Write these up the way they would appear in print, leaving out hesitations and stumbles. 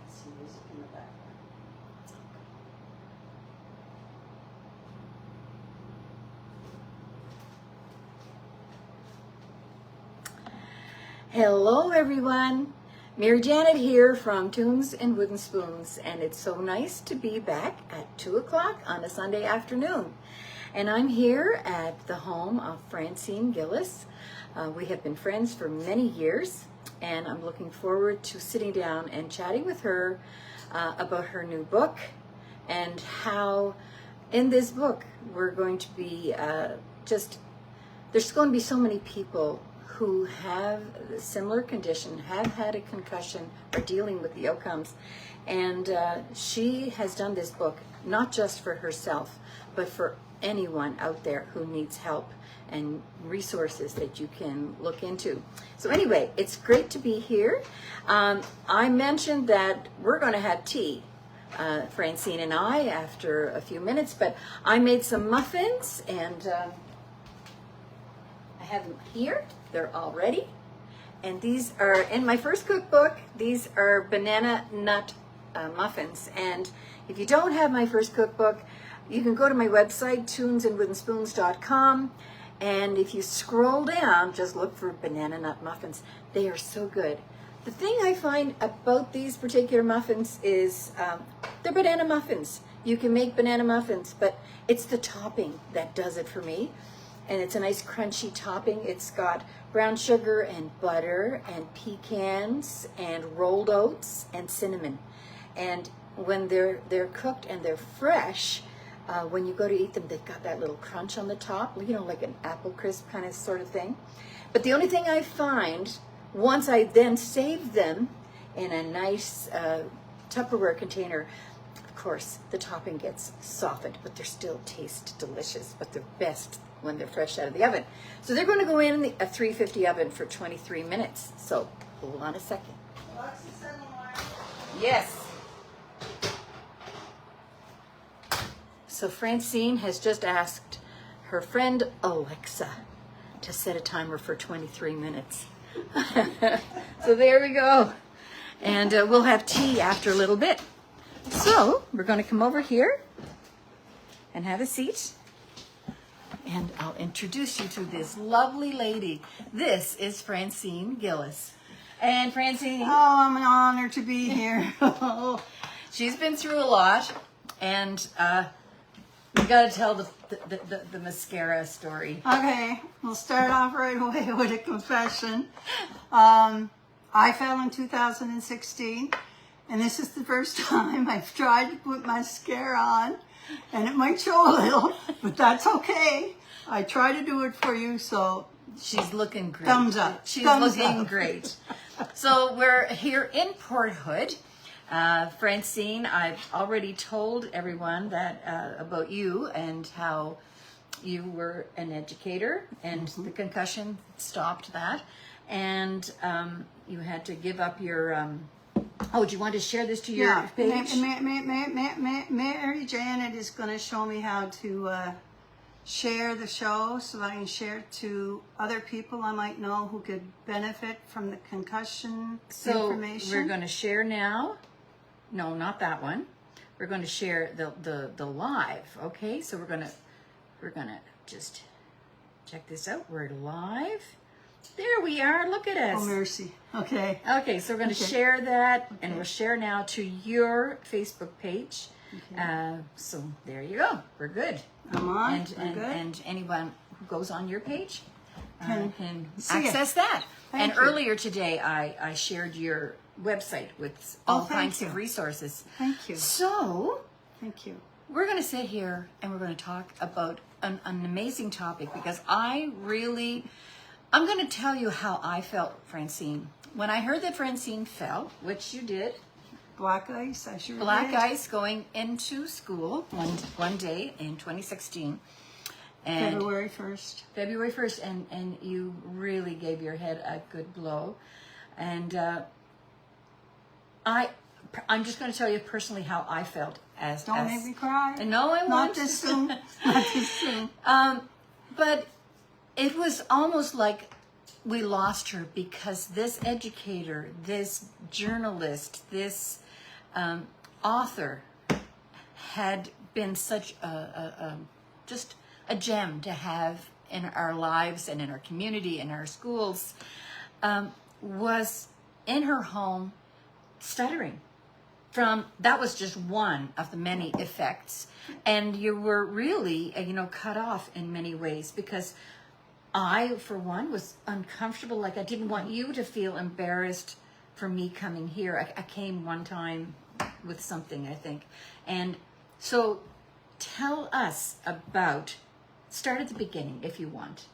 some music in the background. Hello everyone, Mary Janet here from Tunes and Wooden Spoons, and it's so nice to be back at 2 o'clock on a Sunday afternoon. And I'm here at the home of Francene Gillis. We have been friends for many years, and I'm looking forward to sitting down and chatting with her about her new book and how in this book we're going to be there's going to be so many people who have a similar condition, have had a concussion, are dealing with the outcomes. And she has done this book not just for herself, but for anyone out there who needs help and resources that you can look into. So anyway, it's great to be here. I mentioned that we're going to have tea, Francene and I, after a few minutes, but I made some muffins, and I have them here. They're all ready. And these are in my first cookbook. These are banana nut muffins. And if you don't have my first cookbook, you can go to my website, tunesandwoodenspoons.com. And if you scroll down, just look for banana nut muffins. They are so good. The thing I find about these particular muffins is they're banana muffins. You can make banana muffins, but it's the topping that does it for me. And it's a nice crunchy topping. It's got brown sugar and butter and pecans and rolled oats and cinnamon. And when they're cooked and they're fresh, when you go to eat them, they've got that little crunch on the top, you know, like an apple crisp kind of sort of thing. But the only thing I find, once I then save them in a nice Tupperware container, of course, the topping gets softened, but they still taste delicious, but they're best when they're fresh out of the oven. So they're going to go in a 350 oven for 23 minutes. So hold on a second. Yes. So Francene has just asked her friend Alexa to set a timer for 23 minutes. So there we go. And we'll have tea after a little bit. So we're going to come over here and have a seat. And I'll introduce you to this lovely lady. This is Francene Gillis. And Francene... Oh, I'm an honor to be here. She's been through a lot. And you got to tell the mascara story. Okay, we'll start off right away with a confession. I fell in 2016. And this is the first time I've tried to put mascara on. And it might show a little, but that's okay. I try to do it for you, so she's looking great. Thumbs up. She's Thumbs looking up. great. So we're here in Port Hood. Francene, I've already told everyone that about you and how you were an educator, and the concussion stopped that, and you had to give up your. Oh, do you want to share this to your page? Mary Janet is going to show me how to share the show so I can share it to other people I might know who could benefit from the concussion information. So we're going to share now. No, not that one. We're going to share the live. Okay, so we're gonna just check this out. We're live. There we are. Look at us. Oh, mercy. Okay. Okay, so we're going to share that, and we'll share now to your Facebook page. Okay. So there you go. We're good. I'm on. And good. And anyone who goes on your page can see access that. Thank and you. Earlier today, I shared your website with all kinds of resources. Thank you. So, thank you. We're going to sit here and we're going to talk about an amazing topic, because I'm going to tell you how I felt, Francene. When I heard that Francene fell, which you did. Black ice, I sure did. Black ice going into school one day in 2016. And February 1st. February 1st, and you really gave your head a good blow. And I'm just going to tell you personally how I felt. Don't make me cry. No, I won't. Not this soon. Not this soon. But it was almost like we lost her because this educator, this journalist, this author had been such just a gem to have in our lives and in our community, in our schools, was in her home stuttering. That was just one of the many effects. And you were really, cut off in many ways, because I, for one, was uncomfortable. Like, I didn't want you to feel embarrassed for me coming here. I came one time with something, I think. And so tell us start at the beginning if you want.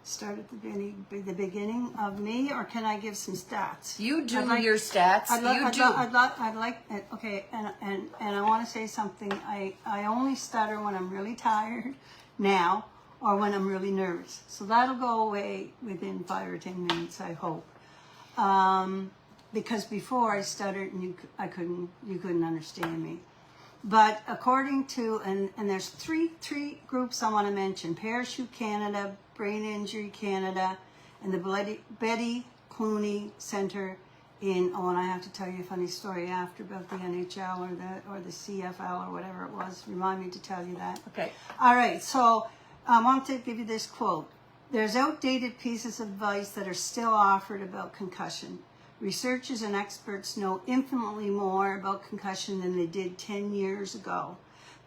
Start at the beginning of me, or can I give some stats? You do your stats. I'd like, okay, and I want to say something. I only stutter when I'm really tired now, or when I'm really nervous. So that'll go away within 5 or 10 minutes, I hope. Because before I stuttered and you couldn't understand me. But according to, and there's three groups I want to mention: Parachute Canada, Brain Injury Canada, and the Betty Clooney Center in, and I have to tell you a funny story after about the NHL or the CFL or whatever it was. Remind me to tell you that. Okay. All right, so I want to give you this quote. There's outdated pieces of advice that are still offered about concussion. Researchers and experts know infinitely more about concussion than they did 10 years ago.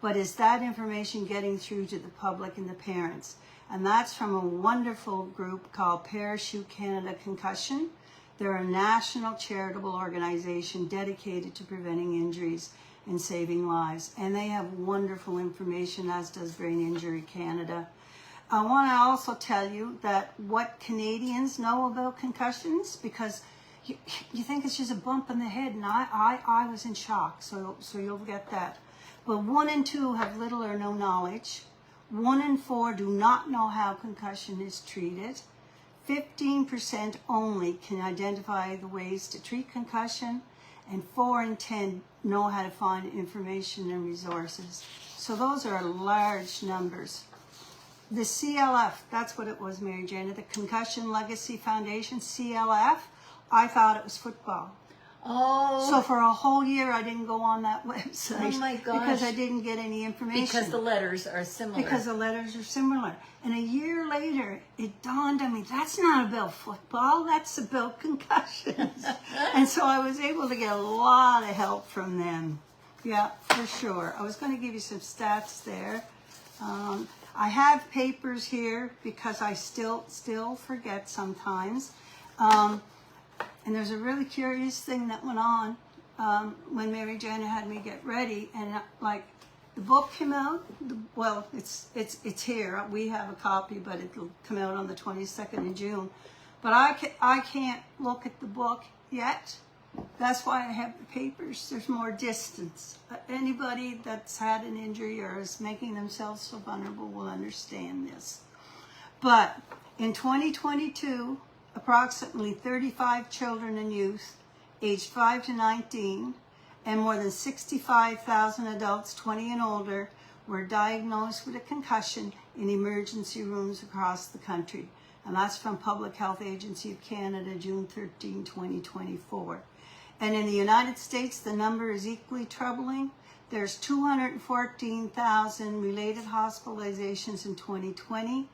But is that information getting through to the public and the parents? And that's from a wonderful group called Parachute Canada Concussion. They're a national charitable organization dedicated to preventing injuries and saving lives. And they have wonderful information, as does Brain Injury Canada. I want to also tell you that what Canadians know about concussions, because you think it's just a bump in the head, and I was in shock, so you'll get that. But 1 in 2 have little or no knowledge. 1 in 4 do not know how concussion is treated. 15% only can identify the ways to treat concussion, and 4 in 10 know how to find information and resources. So those are large numbers. The CLF, that's what it was, Mary Jane, the Concussion Legacy Foundation, CLF, I thought it was football. Oh. So for a whole year, I didn't go on that website. Oh my gosh. Because I didn't get any information. Because the letters are similar. And a year later, it dawned on me, that's not about football, that's about concussions. And so I was able to get a lot of help from them. Yeah, for sure. I was going to give you some stats there. I have papers here because I still forget sometimes. And there's a really curious thing that went on when Mary Jana had me get ready, and the book came out. Well, it's here. We have a copy, but it'll come out on the 22nd of June. But I can't look at the book yet. That's why I have the papers. There's more distance. Anybody that's had an injury or is making themselves so vulnerable will understand this. But in 2022, approximately 35 children and youth aged 5 to 19 and more than 65,000 adults 20 and older were diagnosed with a concussion in emergency rooms across the country. And that's from Public Health Agency of Canada, June 13, 2024. And in the United States, the number is equally troubling. There's 214,000 related hospitalizations in 2020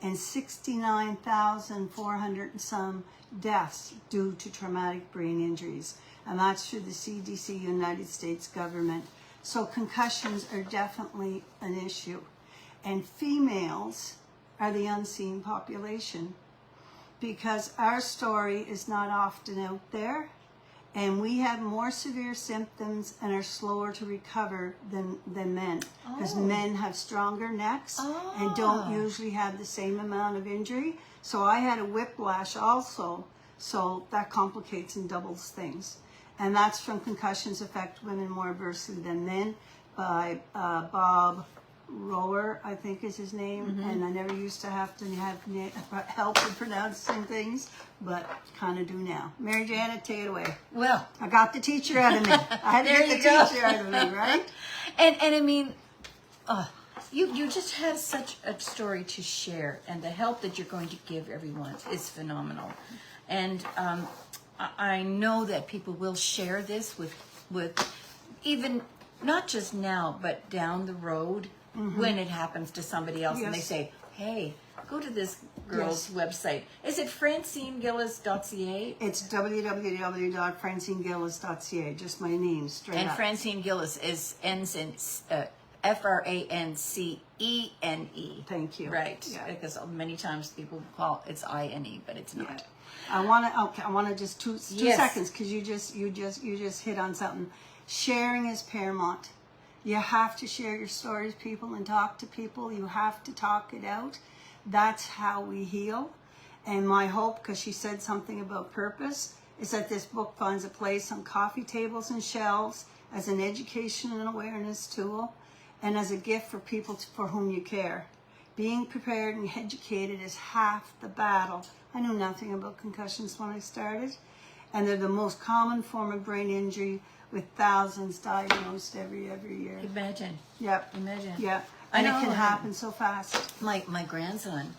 and 69,400 and some deaths due to traumatic brain injuries. And that's through the CDC, United States government. So concussions are definitely an issue. And females are the unseen population because our story is not often out there. And we have more severe symptoms and are slower to recover than men. Because men have stronger necks and don't usually have the same amount of injury. So I had a whiplash also, so that complicates and doubles things. And that's from Concussions Affect Women More Adversely Than Men by Bob Rower, I think is his name. Mm-hmm. And I never used to have to have help in pronouncing things, but kind of do now. Mary Janet, take it away. Well, I got the teacher out of me. I had to get the teacher out of me, right? And I mean, you just have such a story to share, and the help that you're going to give everyone is phenomenal. And I know that people will share this with even not just now, but down the road when it happens to somebody else, and they say, "Hey, go to this girl's website. Is it FranceneGillis.ca?" It's www.francenegillis.ca. Just my name, straight And up. Francene Gillis ends in Francene. Thank you. Right, Yeah. because many times people call it's INE, but it's not. Yeah. I want to just two Yes. seconds, because you just hit on something. Sharing is paramount. You have to share your stories, people, and talk to people. You have to talk it out. That's how we heal. And my hope, because she said something about purpose, is that this book finds a place on coffee tables and shelves as an education and awareness tool, and as a gift for people for whom you care. Being prepared and educated is half the battle. I knew nothing about concussions when I started, and they're the most common form of brain injury, with thousands diagnosed every year. Imagine. Yep. Imagine. Yeah. I And know. it can happen so fast. My grandson,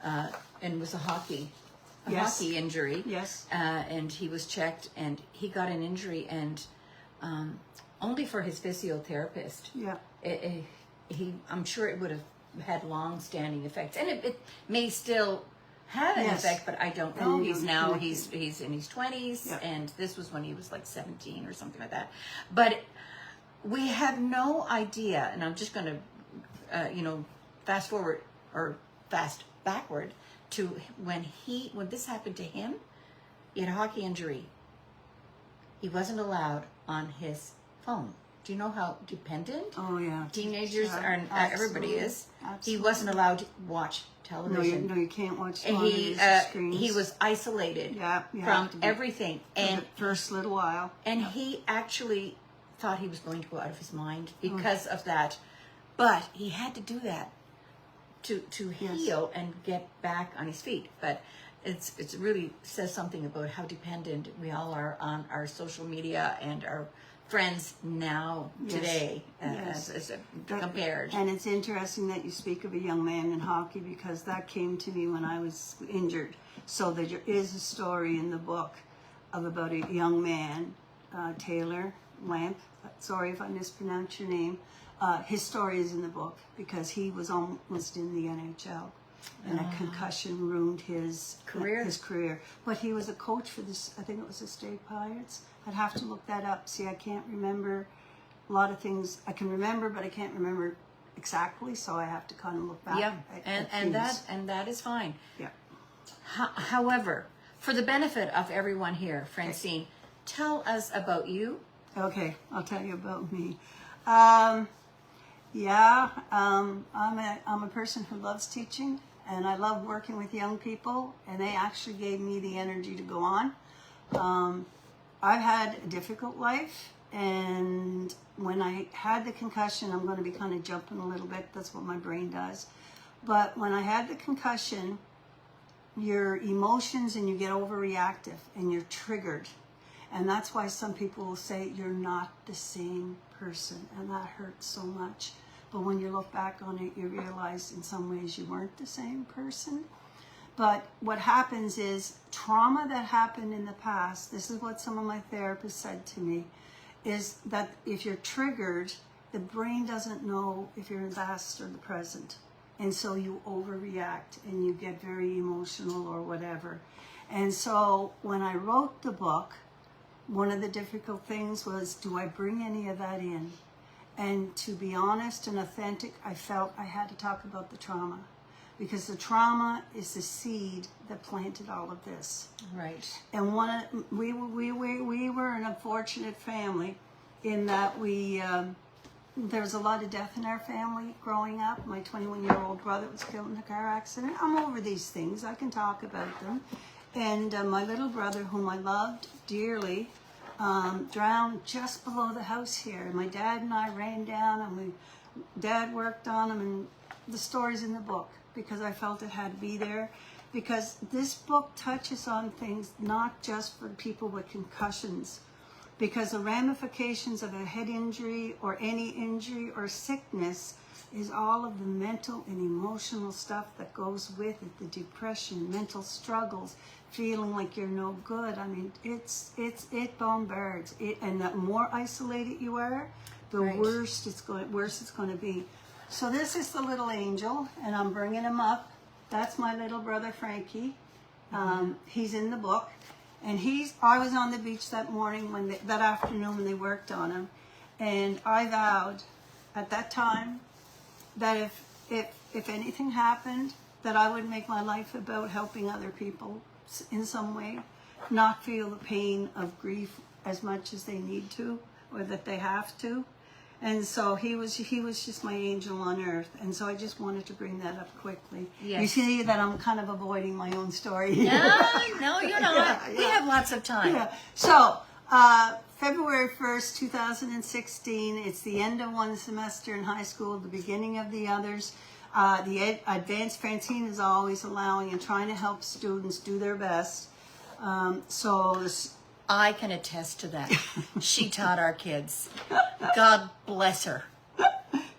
and it was a hockey Yes. injury. Yes. And he was checked, and he got an injury, and only for his physiotherapist. Yeah. I'm sure it would have had long-standing effects, and it may still have an Yes. effect, but I don't And know. you He's know, now connected. he's in his 20s, Yeah. and this was when he was like 17 or something like that. But we have no idea, and I'm just going to fast forward or fast backward to when this happened to him. He had a hockey injury. He wasn't allowed on his phone. Do you know how dependent Oh yeah. teenagers Yeah, are? Everybody absolutely. is. He Absolutely. wasn't allowed to watch No, television. you can't watch And television screens. he was isolated Yeah, you from have to be. everything, For and the first little while. he actually thought he was going to go out of his mind because of that. But he had to do that to Yes. heal and get back on his feet. But it's really says something about how dependent we all are on our social media and our friends now Yes. today Yes. as compared. And it's interesting that you speak of a young man in hockey, because that came to me when I was injured. So there is a story in the book about a young man, Taylor Lamp. Sorry if I mispronounced your name. His story is in the book, because he was almost in the NHL. And a concussion ruined his career. But he was a coach for this, I think it was the State Pirates. I'd have to look that up. See, I can't remember a lot of things. I can remember, but I can't remember exactly. So I have to kind of look back. Yeah, at and things. that is fine. Yeah. However, for the benefit of everyone here, Francene, tell us about you. Okay, I'll tell you about me. I'm a person who loves teaching, and I love working with young people, and they actually gave me the energy to go on. I've had a difficult life, and when I had the concussion, I'm going to be kind of jumping a little bit. That's what my brain does. But when I had the concussion, your emotions, and you get overreactive, and you're triggered. And that's why some people will say you're not the same person, and that hurts so much. But when you look back on it, you realize in some ways you weren't the same person. But what happens is trauma that happened in the past, this is what some of my therapists said to me, is that if you're triggered, the brain doesn't know if you're in the past or the present. And so you overreact and you get very emotional or whatever. And so when I wrote the book, one of the difficult things was, do I bring any of that in? And to be honest and authentic, I felt I had to talk about the trauma, because the trauma is the seed that planted all of this. Right. And we were an unfortunate family in that there was a lot of death in our family growing up. My 21-year-old brother was killed in a car accident. I'm over these things. I can talk about them. And my little brother, whom I loved dearly, drowned just below the house here. And my dad and I ran down, and Dad worked on him, and the story's in the book, because I felt it had to be there. Because this book touches on things not just for people with concussions, because the ramifications of a head injury or any injury or sickness is all of the mental and emotional stuff that goes with it, the depression, mental struggles, feeling like you're no good. I mean, it bombards it, and the more isolated you are, the Right. worse it's going to be. So this is the little angel, and I'm bringing him up. That's my little brother Frankie. He's in the book, and I was on the beach that morning that afternoon when they worked on him, and I vowed at that time that if anything happened, that I would make my life about helping other people in some way, not feel the pain of grief as much as they need to or that they have to. And so he was just my angel on earth. And so I just wanted to bring that up quickly. Yes. You see that I'm kind of avoiding my own story here. No, you're not. We have lots of time. Yeah. So, February 1st, 2016, it's the end of one semester in high school, the beginning of the others. The advanced Francene is always allowing and trying to help students do their best. I can attest to that. She taught our kids. God bless her.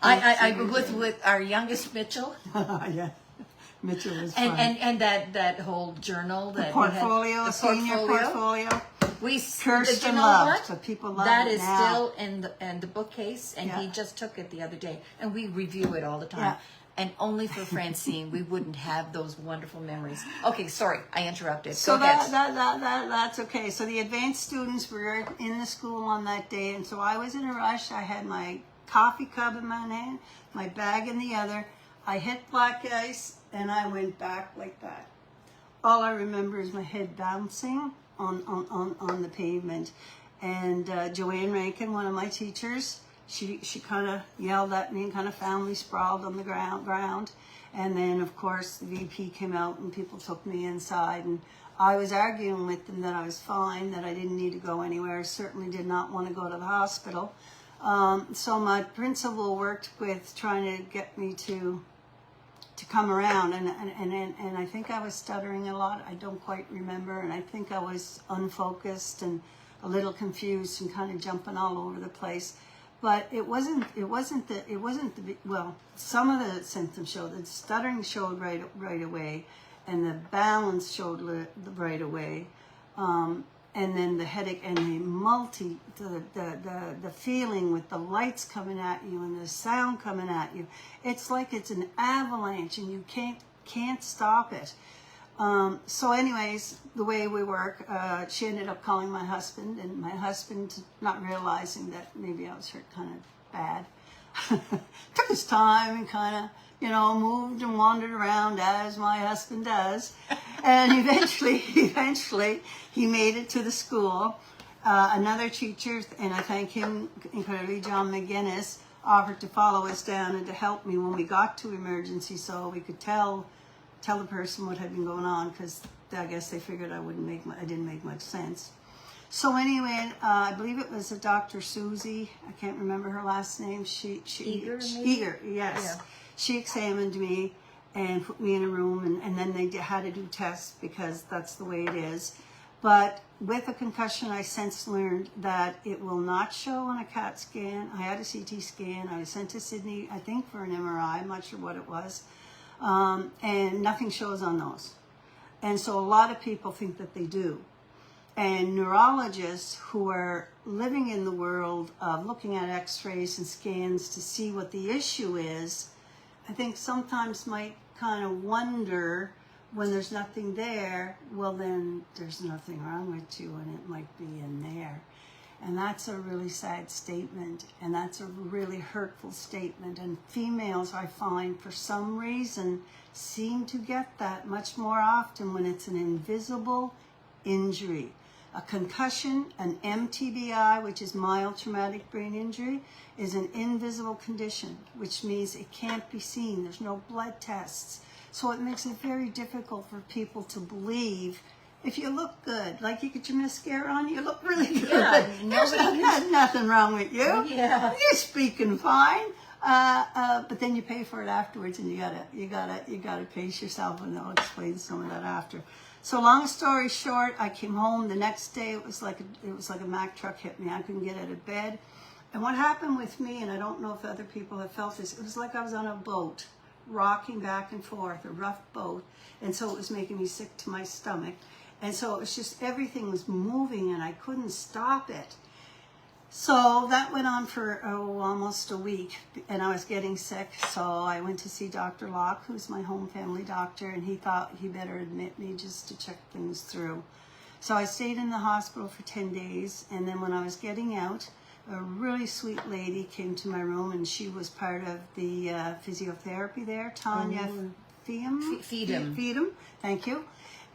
I with our youngest Mitchell. Yeah, Mitchell was fun. And that whole journal that portfolio, we had, senior portfolio. We Cursed you and know loved, what? but people love that it is now. still in the bookcase, and he just took it the other day, and we review it all the time. Yeah. And only for Francene, we wouldn't have those wonderful memories. Okay, sorry, I interrupted. So Go ahead. that's okay. So the advanced students were in the school on that day, and so I was in a rush. I had my coffee cup in my hand, my bag in the other. I hit black ice, and I went back like that. All I remember is my head bouncing on the pavement. And Joanne Rankin, one of my teachers, she kind of yelled at me and kind of found me sprawled on the ground. And then, of course, the VP came out and people took me inside. And I was arguing with them that I was fine, that I didn't need to go anywhere. I certainly did not want to go to the hospital. So my principal worked with trying to get me to come around. And I think I was stuttering a lot. I don't quite remember. And I think I was unfocused and a little confused and kind of jumping all over the place. But it wasn't well, some of the symptoms showed, the stuttering showed right away, and the balance showed right away, and then the headache and the feeling with the lights coming at you and the sound coming at you. It's like it's an avalanche and you can't stop it. So anyways, the way we work, she ended up calling my husband, and my husband, not realizing that maybe I was hurt kind of bad, took his time and kind of, moved and wandered around as my husband does. And eventually he made it to the school. Another teacher, and I thank him incredibly, John McGinnis, offered to follow us down and to help me when we got to emergency so we could tell the person what had been going on, because I guess they figured I didn't make much sense. So anyway, I believe it was a Dr. Susie. I can't remember her last name. Eager, Eager, yes. Yeah. She examined me and put me in a room, and then they had to do tests because that's the way it is. But with a concussion, I since learned that it will not show on a CAT scan. I had a CT scan. I was sent to Sydney, I think, for an MRI. I'm not sure what it was. And nothing shows on those. And so a lot of people think that they do. And neurologists who are living in the world of looking at x-rays and scans to see what the issue is, I think sometimes might kind of wonder when there's nothing there, well then there's nothing wrong with you and it might be in there. And that's a really sad statement, and that's a really hurtful statement. And females, I find, for some reason, seem to get that much more often when it's an invisible injury. A concussion, an MTBI, which is mild traumatic brain injury, is an invisible condition, which means it can't be seen. There's no blood tests. So it makes it very difficult for people to believe. If you look good, like you get your mascara on, you look really good. Yeah, There's nothing wrong with you. Yeah. You're speaking fine. But then you pay for it afterwards, and you gotta pace yourself, and I'll explain some of that after. So long story short, I came home the next day. It was like a Mack truck hit me. I couldn't get out of bed. And what happened with me, and I don't know if other people have felt this, it was like I was on a boat, rocking back and forth, a rough boat. And so it was making me sick to my stomach. And so it was just, everything was moving and I couldn't stop it. So that went on for almost a week, and I was getting sick. So I went to see Dr. Locke, who's my home family doctor, and he thought he better admit me just to check things through. So I stayed in the hospital for 10 days, and then when I was getting out, a really sweet lady came to my room, and she was part of the physiotherapy there, Tanya Feedham, thank you.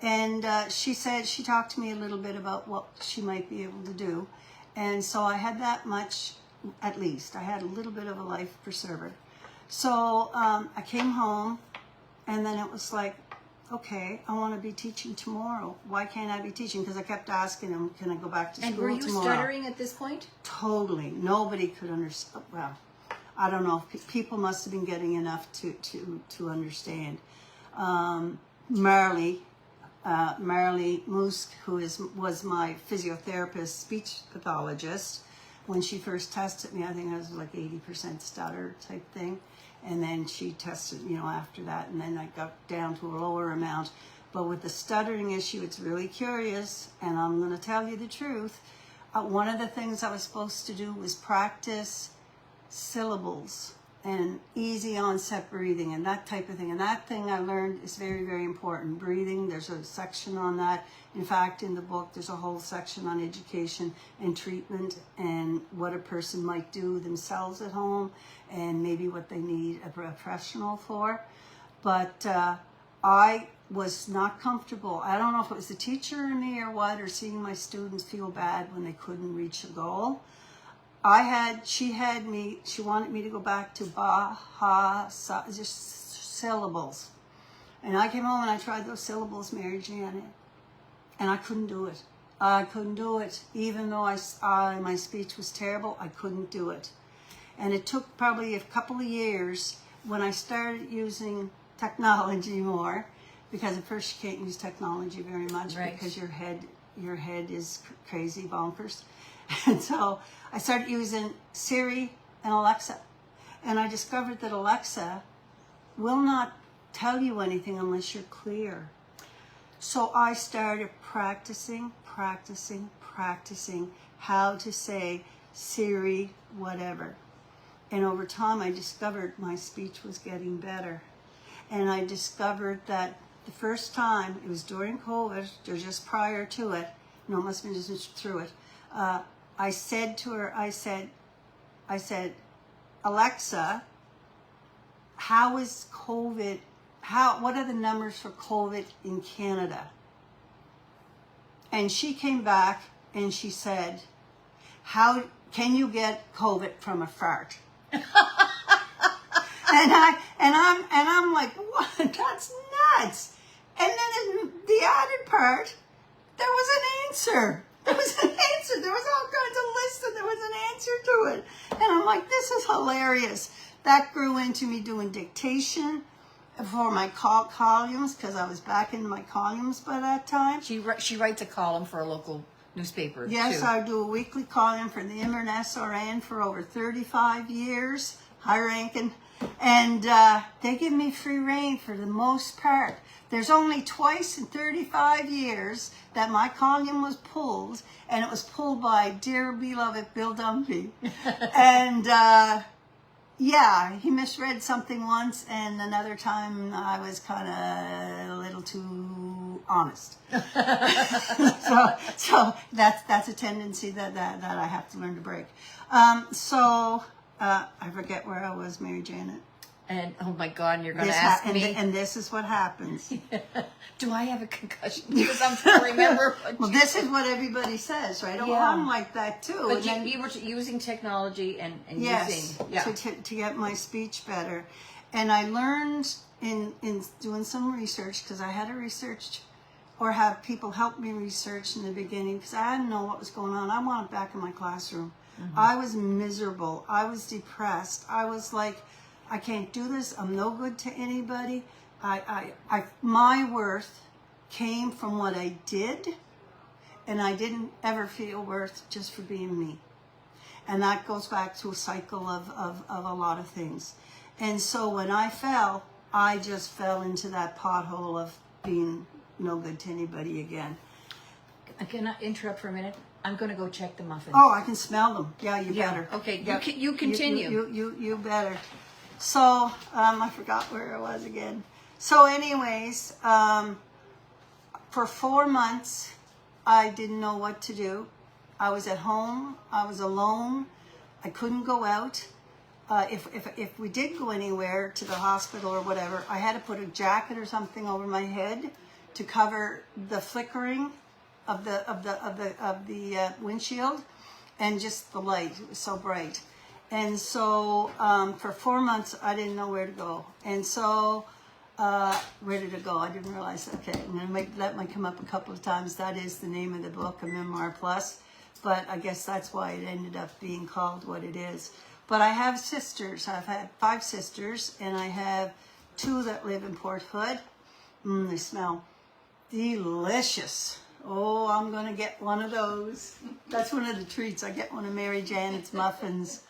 And she said, she talked to me a little bit about what she might be able to do. And so I had that much, at least. I had a little bit of a life preserver. So I came home, and then it was like, okay, I want to be teaching tomorrow. Why can't I be teaching? Because I kept asking him, can I go back to school tomorrow? And were you stuttering at this point? Totally. Nobody could understand. Well, I don't know. People must have been getting enough to understand. Marley Musk, who was my physiotherapist, speech pathologist, when she first tested me, I think I was like 80% stutter type thing. And then she tested, after that, and then I got down to a lower amount. But with the stuttering issue, it's really curious, and I'm going to tell you the truth. One of the things I was supposed to do was practice syllables and easy onset breathing and that type of thing. And that thing I learned is very, very important. Breathing, there's a section on that. In fact, in the book, there's a whole section on education and treatment and what a person might do themselves at home and maybe what they need a professional for. But I was not comfortable. I don't know if it was the teacher in me or what, or seeing my students feel bad when they couldn't reach a goal. She wanted me to go back to just syllables. And I came home and I tried those syllables, Mary Janet, and I couldn't do it. I couldn't do it. Even though my speech was terrible, I couldn't do it. And it took probably a couple of years when I started using technology more, because at first you can't use technology very much, right, because your head is crazy bonkers. And so I started using Siri and Alexa. And I discovered that Alexa will not tell you anything unless you're clear. So I started practicing how to say Siri, whatever. And over time I discovered my speech was getting better. And I discovered that the first time, it was during COVID, or just prior to it, no, it must have been just through it, I said to her, I said, Alexa, how is COVID, what are the numbers for COVID in Canada? And she came back and she said, how can you get COVID from a fart? and I'm like, what? That's nuts. And then in the added part, there was an answer. There was an answer. There was all kinds of lists and there was an answer to it. And I'm like, this is hilarious. That grew into me doing dictation for my columns, because I was back into my columns by that time. She writes a column for a local newspaper. Yes, too. I do a weekly column for the Inverness RN for over 35 years, high ranking. And they give me free rein for the most part. There's only twice in 35 years that my column was pulled, and it was pulled by dear beloved Bill Dumpy. And yeah, he misread something once, and another time I was kind of a little too honest. so that's a tendency that I have to learn to break. I forget where I was, Mary Janet. And oh my God, and you're going to ask me. And this is what happens. Do I have a concussion? Because I'm trying to remember. Well, this is what everybody says, right? Oh, yeah. I'm like that too. But you were using technology and yes, using to get my speech better. And I learned in doing some research, because I had to research or have people help me research in the beginning, because I didn't know what was going on. I wanted back in my classroom. Mm-hmm. I was miserable. I was depressed. I was like, I can't do this. I'm no good to anybody. My worth came from what I did, and I didn't ever feel worth just for being me. And that goes back to a cycle of a lot of things. And so when I fell, I just fell into that pothole of being no good to anybody again. Can I interrupt for a minute? I'm going to go check the muffins. Oh, I can smell them. Yeah, you better. Okay, Yep. you continue. You better. So, I forgot where I was again. So anyways, for 4 months, I didn't know what to do. I was at home. I was alone. I couldn't go out. If we did go anywhere to the hospital or whatever, I had to put a jacket or something over my head to cover the flickering of the windshield and just the light. It was so bright. And so for 4 months, I didn't know where to go. And so where did it go? I didn't realize. Okay, and that might come up a couple of times. That is the name of the book, A Memoir Plus. But I guess that's why it ended up being called what it is. But I have sisters. I've had 5 sisters, and I have 2 that live in Port Hood. They smell delicious. Oh, I'm going to get one of those. That's one of the treats. I get one of Mary Janet's muffins.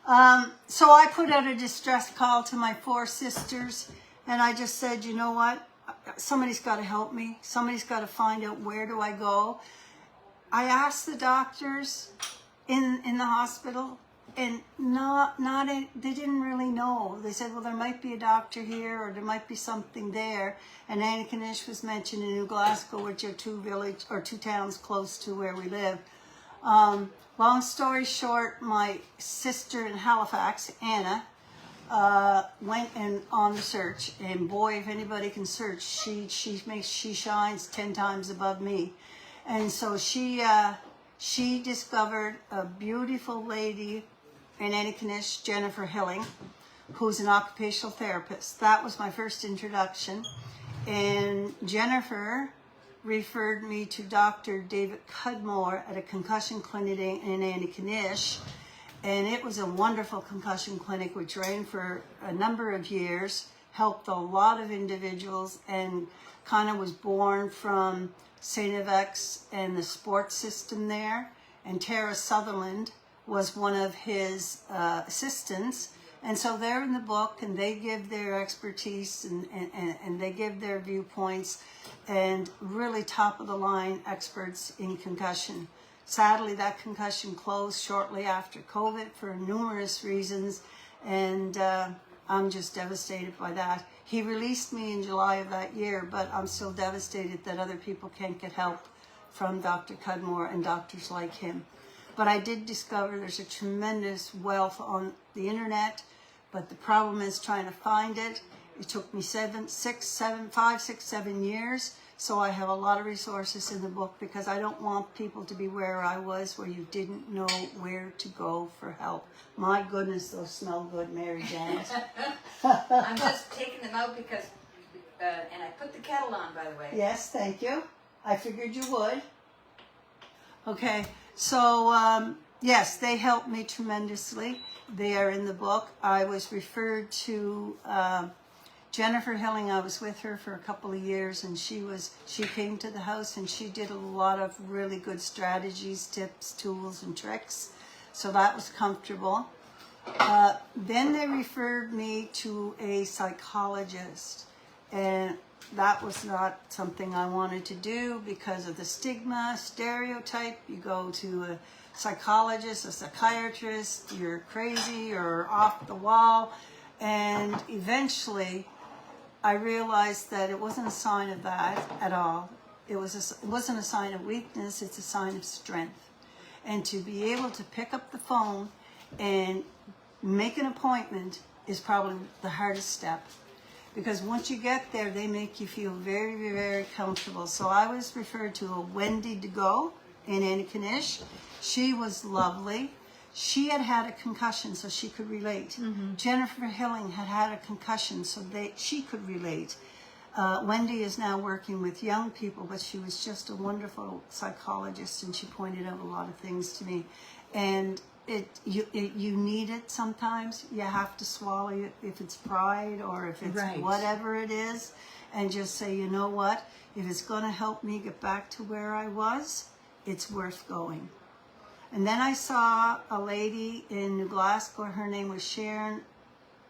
So I put out a distress call to my 4 sisters, and I just said, you know what? Somebody's got to help me. Somebody's got to find out, where do I go? I asked the doctors in the hospital, and they didn't really know. They said, well, there might be a doctor here, or there might be something there. And Antigonish was mentioned in New Glasgow, which are 2 towns close to where we live. Long story short, my sister in Halifax, Anna, went on the search, and boy, if anybody can search, she shines 10 times above me. And so she discovered a beautiful lady in Antigonish, Jennifer Hilling, who's an occupational therapist. That was my first introduction. And Jennifer referred me to Dr. David Cudmore at a concussion clinic in Antigonish. And it was a wonderful concussion clinic which ran for a number of years, helped a lot of individuals, and kind of was born from St. Yves and the sports system there. And Tara Sutherland was one of his assistants. And so they're in the book, and they give their expertise and they give their viewpoints, and really top of the line experts in concussion. Sadly, that concussion closed shortly after COVID for numerous reasons, and I'm just devastated by that. He released me in July of that year, but I'm still devastated that other people can't get help from Dr. Cudmore and doctors like him. But I did discover there's a tremendous wealth on the internet, but the problem is trying to find it. It took me 5, 6, 7 years. So I have a lot of resources in the book, because I don't want people to be where I was, where you didn't know where to go for help. My goodness, those smell good, Mary Janet. I'm just taking them out because, and I put the kettle on, by the way. Yes, thank you. I figured you would. Okay, so yes, they helped me tremendously. They are in the book. I was referred to Jennifer Hilling. I was with her for a couple of years, and she came to the house, and she did a lot of really good strategies, tips, tools, and tricks. So that was comfortable. Then they referred me to a psychologist, and that was not something I wanted to do because of the stigma, stereotype. You go to a psychologist, a psychiatrist, you're crazy or off the wall. And eventually I realized that it wasn't a sign of that at all. It wasn't a sign of weakness, it's a sign of strength. And to be able to pick up the phone and make an appointment is probably the hardest step. Because once you get there, they make you feel very, very comfortable. So I was referred to a Wendy to go in Antigonish. She was lovely. She had had a concussion, so she could relate. Mm-hmm. Jennifer Hilling had had a concussion, so she could relate. Wendy is now working with young people, but she was just a wonderful psychologist, and she pointed out a lot of things to me. And you need it sometimes. You have to swallow it if it's pride or if it's right. Whatever it is, and just say, you know what? If it's going to help me get back to where I was, it's worth going. And then I saw a lady in New Glasgow. Her name was Sharon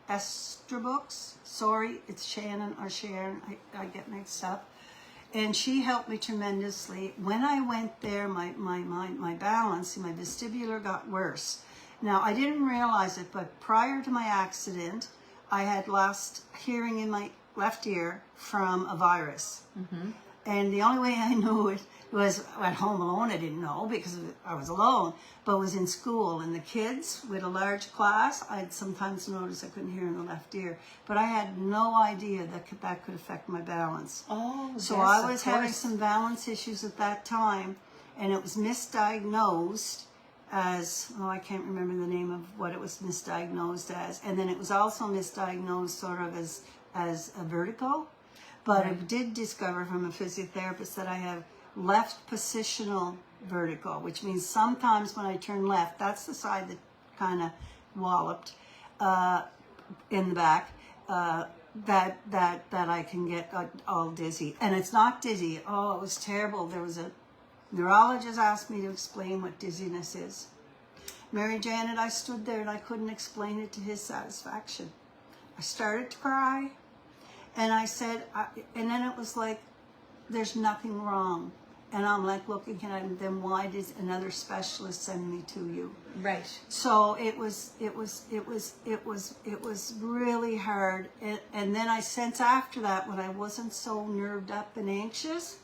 Estrabooks. Sorry, it's Shannon or Sharon. I get mixed up. And she helped me tremendously. When I went there, my balance, my vestibular got worse. Now, I didn't realize it, but prior to my accident, I had lost hearing in my left ear from a virus. Mm-hmm. And the only way I knew it was at home alone. I didn't know because I was alone, but was in school. And the kids with a large class, I'd sometimes notice I couldn't hear in the left ear. But I had no idea that could affect my balance. Oh, so yes, I was having some balance issues at that time, and it was misdiagnosed as, I can't remember the name of what it was misdiagnosed as. And then it was also misdiagnosed sort of as a vertigo. But I did discover from a physiotherapist that I have left positional vertigo, which means sometimes when I turn left, that's the side that kind of walloped in the back, that I can get all dizzy. And it's not dizzy. Oh, it was terrible. There was a neurologist asked me to explain what dizziness is. Mary Janet, I stood there and I couldn't explain it to his satisfaction. I started to cry. And I said, and then it was like, there's nothing wrong. And I'm like looking at him, then why did another specialist send me to you? Right. So it was really hard. And then I sensed after that, when I wasn't so nerved up and anxious,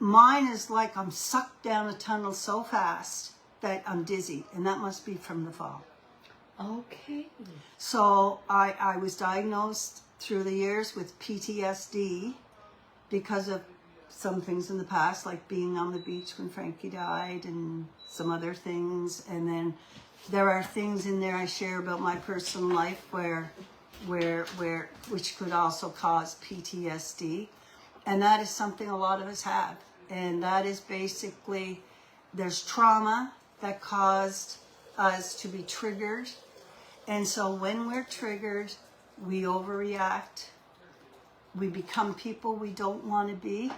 mine is like I'm sucked down a tunnel so fast that I'm dizzy. And that must be from the fall. Okay. So I was diagnosed through the years with PTSD because of some things in the past, like being on the beach when Frankie died and some other things. And then there are things in there I share about my personal life which could also cause PTSD. And that is something a lot of us have. And that is basically, there's trauma that caused us to be triggered. And so when we're triggered, we overreact. We become people we don't want to be.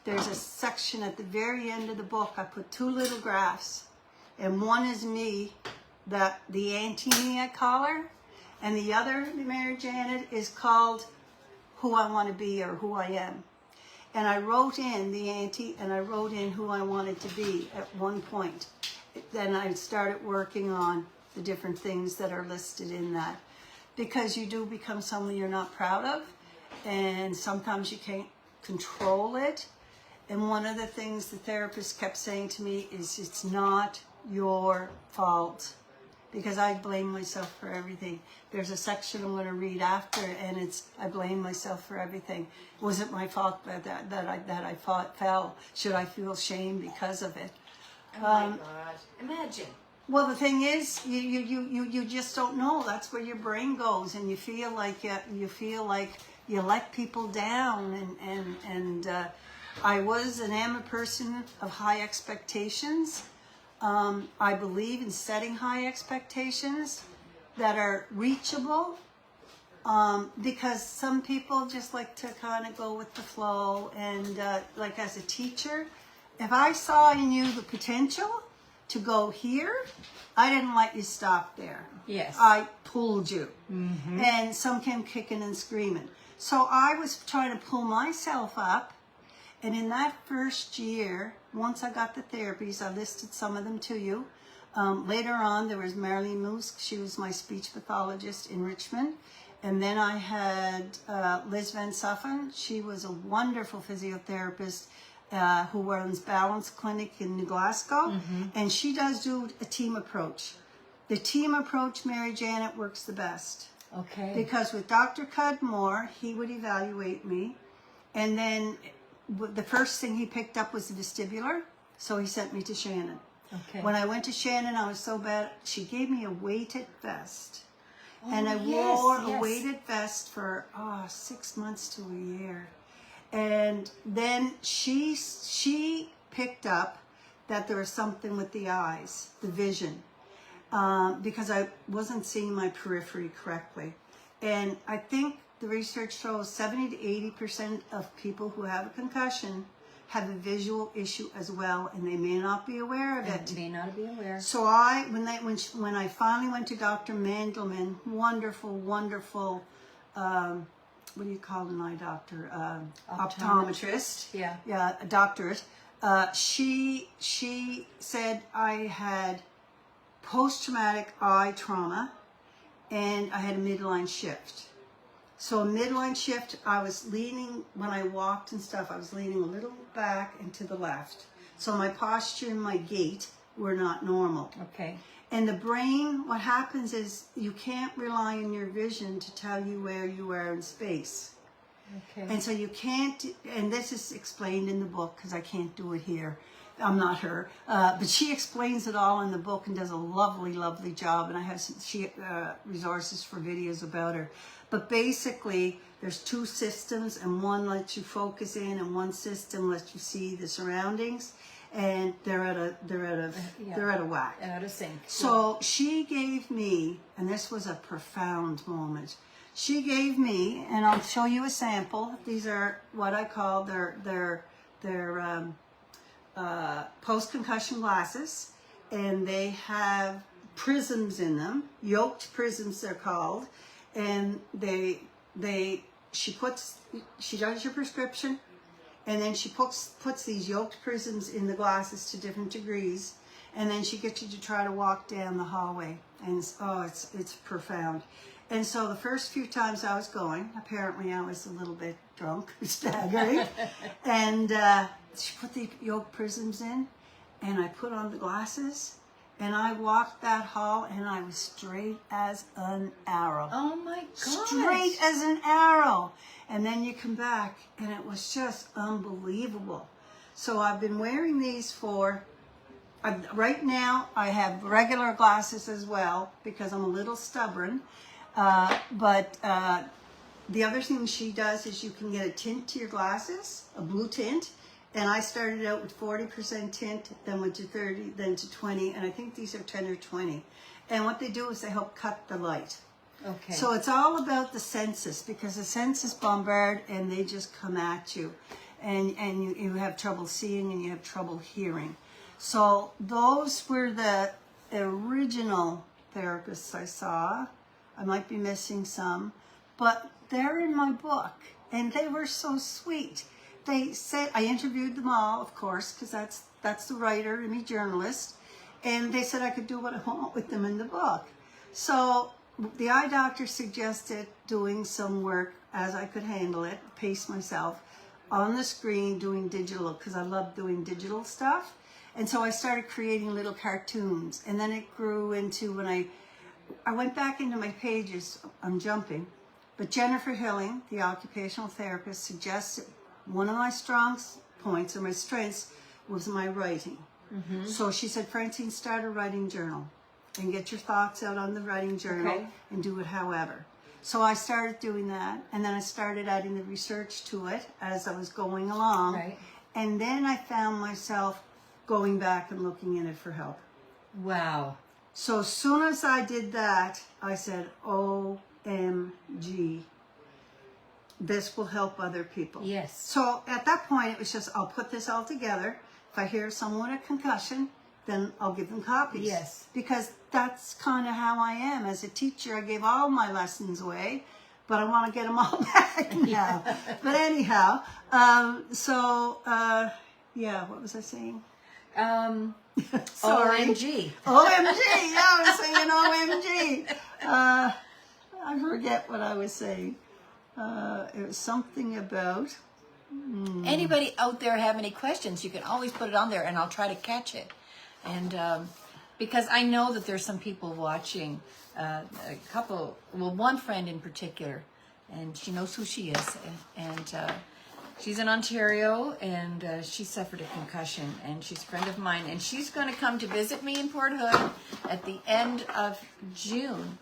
There's a section at the very end of the book. I put 2 little graphs. And one is me, the auntie I call her. And the other, Mary Janet, is called who I want to be or who I am. And I wrote in the auntie and I wrote in who I wanted to be at one point. Then I started working on the different things that are listed in that. Because you do become someone you're not proud of, and sometimes you can't control it. And one of the things the therapist kept saying to me is, it's not your fault, because I blame myself for everything. There's a section I'm going to read after, and it's, I blame myself for everything. Was it my fault that I fell? Should I feel shame because of it? Oh my God! Imagine. Well, the thing is, you just don't know. That's where your brain goes, and you feel like you let people down. And I was and am a person of high expectations. I believe in setting high expectations that are reachable, because some people just like to kind of go with the flow. And like as a teacher, if I saw in you the potential to go here, I didn't let you stop there. Yes. I pulled you. Mm-hmm. And some came kicking and screaming. So I was trying to pull myself up. And in that first year, once I got the therapies, I listed some of them to you. Later on, there was Marlene Moose. She was my speech pathologist in Richmond. And then I had Liz Van Suffen. She was a wonderful physiotherapist who runs Balance Clinic in New Glasgow. Mm-hmm. And she does do a team approach. The team approach, Mary Janet, works the best. Okay. Because with Dr. Cudmore, he would evaluate me. And then the first thing he picked up was the vestibular. So he sent me to Shannon. Okay. When I went to Shannon, I was so bad. She gave me a weighted vest. Oh, and I yes, wore yes. a weighted vest for 6 months to a year. And then she picked up that there was something with the eyes, the vision, because I wasn't seeing my periphery correctly. And I think the research shows 70 to 80% of people who have a concussion have a visual issue as well, and they may not be aware of it. May not be aware. So when I finally went to Dr. Mandelman, wonderful, what do you call an eye doctor? Optometrist. Yeah, a doctorate. She said I had post-traumatic eye trauma, and I had a midline shift. So a midline shift, I was leaning, when I walked and stuff, I was leaning a little back and to the left. So my posture and my gait were not normal. Okay. And the brain, what happens is you can't rely on your vision to tell you where you are in space. Okay. And so you can't, and this is explained in the book because I can't do it here. I'm not her, but she explains it all in the book and does a lovely job. And I have some resources for videos about her. But basically, there's two systems, and one lets you focus in, and one system lets you see the surroundings. And they're at a whack. Out of sync. So she gave me, and this was a profound moment. She gave me, and I'll show you a sample. These are what I call their post-concussion glasses, and they have prisms in them, yoked prisms they're called, and she does your prescription, and then she puts these yoked prisms in the glasses to different degrees, and then she gets you to try to walk down the hallway, and it's profound. And so the first few times I was going, apparently I was a little bit drunk, staggering, and she put the yolk prisms in, and I put on the glasses, and I walked that hall, and I was straight as an arrow. Oh my God! Straight as an arrow. And then you come back, and it was just unbelievable. So I've been wearing these right now I have regular glasses as well, because I'm a little stubborn. But the other thing she does is you can get a tint to your glasses, a blue tint. And I started out with 40% tint, then went to 30, then to 20, and I think these are 10 or 20. And what they do is they help cut the light. Okay. So it's all about the senses, because the senses bombard and they just come at you. And you have trouble seeing and you have trouble hearing. So those were the original therapists I saw. I might be missing some, but they're in my book, and they were so sweet. They said, I interviewed them all, of course, because that's the writer and me journalist, and they said I could do what I want with them in the book. So the eye doctor suggested doing some work as I could handle it, pace myself, on the screen doing digital, because I love doing digital stuff. And so I started creating little cartoons, and then it grew into when I went back into my pages, I'm jumping, but Jennifer Hilling, the occupational therapist, suggested one of my strong points or my strengths was my writing. Mm-hmm. So she said, Francene, start a writing journal and get your thoughts out on the writing journal and do it however. So I started doing that, and then I started adding the research to it as I was going along. Right. And then I found myself going back and looking in it for help. Wow. So as soon as I did that, I said, OMG. This will help other people. Yes. So at that point, it was just, I'll put this all together. If I hear someone with a concussion, then I'll give them copies. Yes. Because that's kind of how I am. As a teacher, I gave all my lessons away, but I want to get them all back now. But anyhow, yeah, what was I saying? Sorry. OMG. OMG. Yeah, I was saying OMG. I forget what I was saying. It was something about... Anybody out there have any questions, you can always put it on there and I'll try to catch it. And because I know that there's some people watching, one friend in particular, and she knows who she is. And she's in Ontario, and she suffered a concussion, and she's a friend of mine. And she's going to come to visit me in Port Hood at the end of June.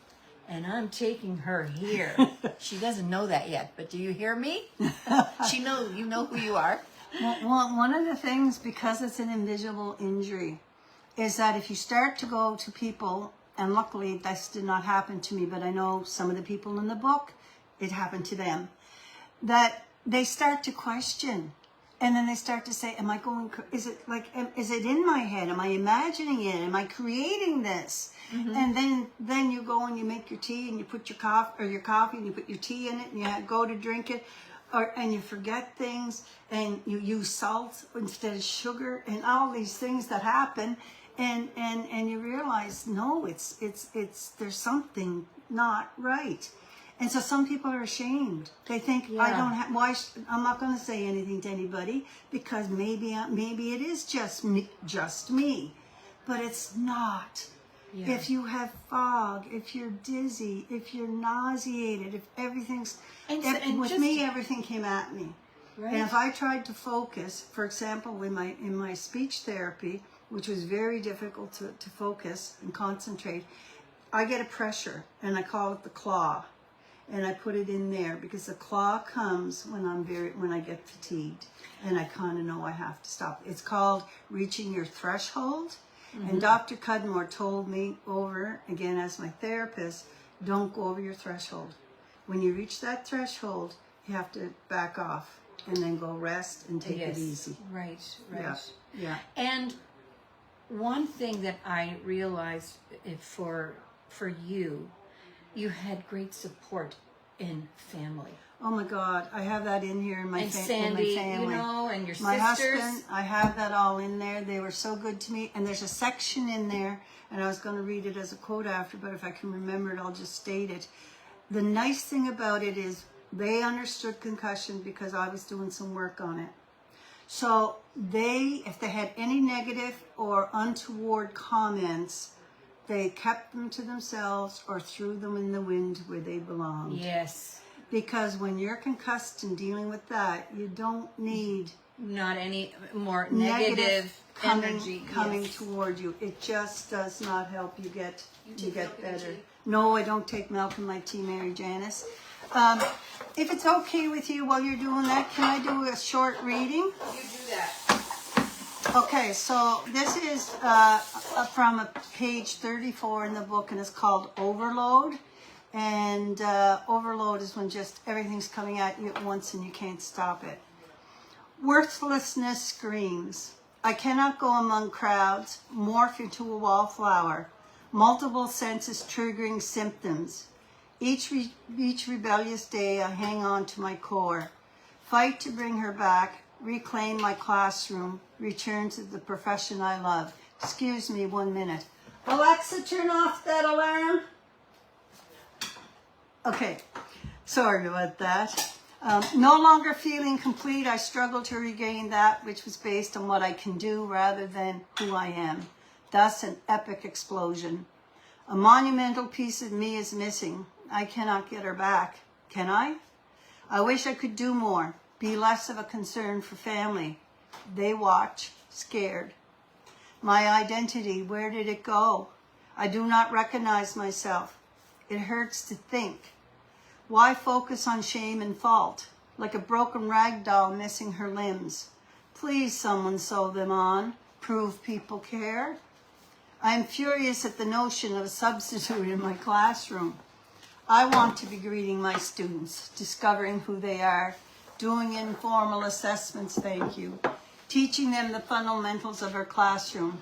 And I'm taking her here. She doesn't know that yet, but do you hear me? You know who you are. Well, one of the things, because it's an invisible injury, is that if you start to go to people, and luckily this did not happen to me, but I know some of the people in the book, it happened to them, that they start to question. And then they start to say, am I going, is it in my head? Am I imagining it? Am I creating this? And then you go and you make your tea and you put your coffee and you put your tea in it and you go to drink it, and you forget things and you use salt instead of sugar and all these things that happen, and you realize, no, it's there's something not right. And so some people are ashamed. They think, I'm not going to say anything to anybody because maybe it is just me. But it's not. Yeah. If you have fog, if you're dizzy, if you're nauseated, if everything's... with me, everything came at me. Right. And if I tried to focus, for example, in my speech therapy, which was very difficult to focus and concentrate, I get a pressure, and I call it the claw. And I put it in there because the claw comes when I get fatigued, and I kind of know I have to stop. It's called reaching your threshold. And Dr. Cudmore told me over again as my therapist, don't go over your threshold. When you reach that threshold, you have to back off and then go rest and take it easy. Right. Yeah. And one thing that I realized for you, you had great support in family. Oh my God, I have that in here in my Sandy, family. You know, and your my sisters. Husband, I have that all in there. They were so good to me. And there's a section in there, and I was going to read it as a quote after, but if I can remember it, I'll just state it. The nice thing about it is they understood concussion because I was doing some work on it. So if they had any negative or untoward comments, they kept them to themselves or threw them in the wind where they belonged. Yes. Because when you're concussed and dealing with that, you don't need not any more negative energy coming toward you. It just does not help you get better. No, I don't take milk in my tea, Mary Janice. If it's okay with you while you're doing that, can I do a short reading? You do that. Okay, so this is from page 34 in the book, and it's called Overload. And overload is when just everything's coming at you at once and you can't stop it. Worthlessness screams. I cannot go among crowds, morph into a wallflower. Multiple senses triggering symptoms. Each rebellious day I hang on to my core. Fight to bring her back, reclaim my classroom, return to the profession I love. Excuse me 1 minute. Alexa, turn off that alarm. Okay, sorry about that. No longer feeling complete, I struggle to regain that which was based on what I can do rather than who I am. Thus, an epic explosion. A monumental piece of me is missing. I cannot get her back. Can I? I wish I could do more, be less of a concern for family. They watch, scared. My identity, where did it go? I do not recognize myself. It hurts to think. Why focus on shame and fault, like a broken rag doll missing her limbs? Please, someone sew them on. Prove people care. I am furious at the notion of a substitute in my classroom. I want to be greeting my students, discovering who they are, doing informal assessments, thank you, teaching them the fundamentals of our classroom.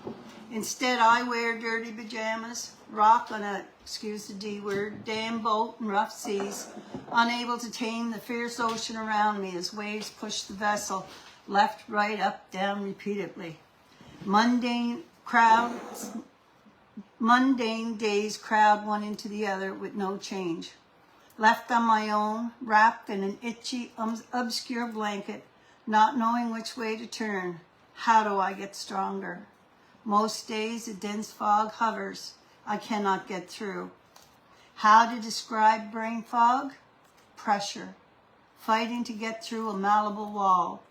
Instead, I wear dirty pajamas, rock on a, excuse the D word, damn boat in rough seas, unable to tame the fierce ocean around me as waves push the vessel left, right, up, down repeatedly. Mundane days crowd one into the other with no change. Left on my own, wrapped in an itchy, obscure blanket, not knowing which way to turn. How do I get stronger? Most days a dense fog hovers. I cannot get through. How to describe brain fog? Pressure. Fighting to get through a malleable wall.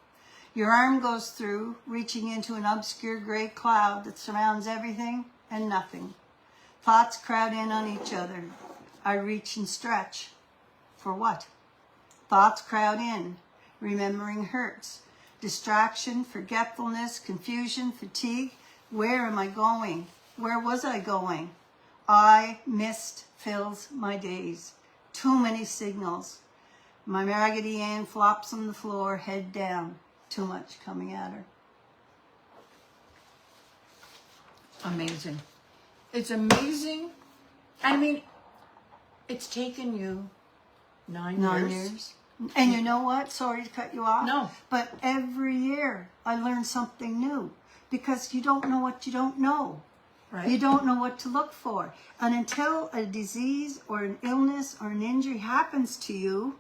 Your arm goes through, reaching into an obscure gray cloud that surrounds everything and nothing. Thoughts crowd in on each other. I reach and stretch. For what? Thoughts crowd in. Remembering hurts. Distraction, forgetfulness, confusion, fatigue. Where am I going? Where was I going? Mist fills my days. Too many signals. My Raggedy Ann flops on the floor, head down. too much coming at her. Amazing. It's amazing. I mean, it's taken you 9 years. And you know what? Sorry to cut you off. No. But every year I learn something new because you don't know what you don't know. Right. You don't know what to look for. And until a disease or an illness or an injury happens to you,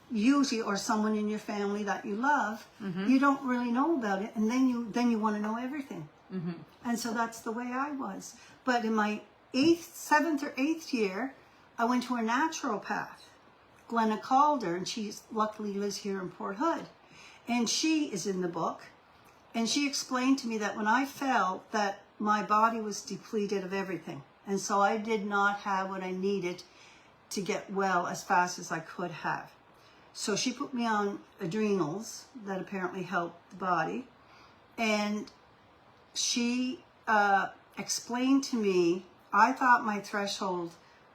usually, or someone in your family that you love, you don't really know about it. And then you want to know everything. And so that's the way I was. But in my 7th or 8th year, I went to a naturopath, Glenna Calder, and she luckily lives here in Port Hood. And she is in the book. And she explained to me that when I fell, that my body was depleted of everything. And so I did not have what I needed to get well as fast as I could have. So she put me on adrenals that apparently helped the body. And she explained to me, I thought my threshold,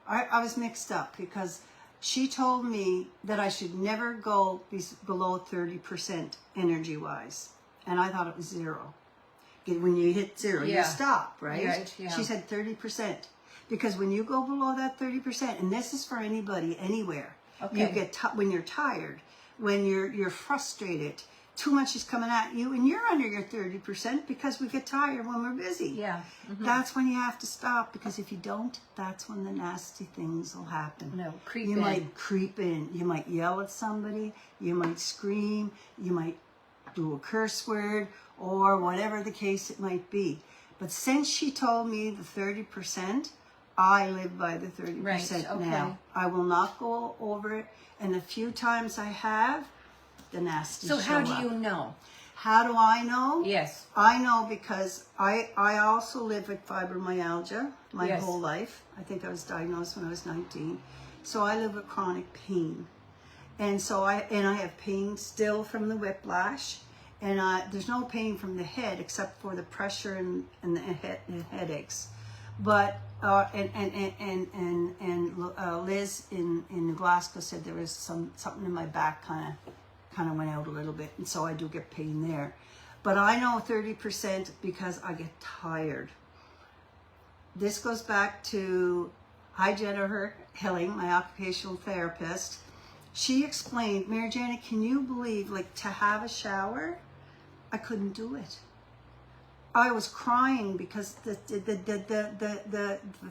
I was mixed up because she told me that I should never go below 30% energy-wise. And I thought it was 0. When you hit 0, you stop, right? Right, yeah. She said 30%. Because when you go below that 30%, and this is for anybody, anywhere, you get when you're tired, when you're frustrated, too much is coming at you, and you're under your 30% because we get tired when we're busy. Yeah. That's when you have to stop, because if you don't, that's when the nasty things will happen. No, You might creep in. You might yell at somebody. You might scream. You might do a curse word, or whatever the case it might be. But since she told me the 30%, I live by the 30% now. I will not go over it. And the few times I have, the nasty So how show do you up. know? How do I know? Yes. I know because I also live with fibromyalgia my whole life. I think I was diagnosed when I was 19. So I live with chronic pain. And so I have pain still from the whiplash. And there's no pain from the head except for the pressure and the headaches. But Liz in Glasgow said there was something in my back kind of went out a little bit, and so I do get pain there. But I know 30% because I get tired. This goes back to Jennifer Hilling, my occupational therapist. She explained, Mary Janet, can you believe, like, to have a shower? I couldn't do it. I was crying because the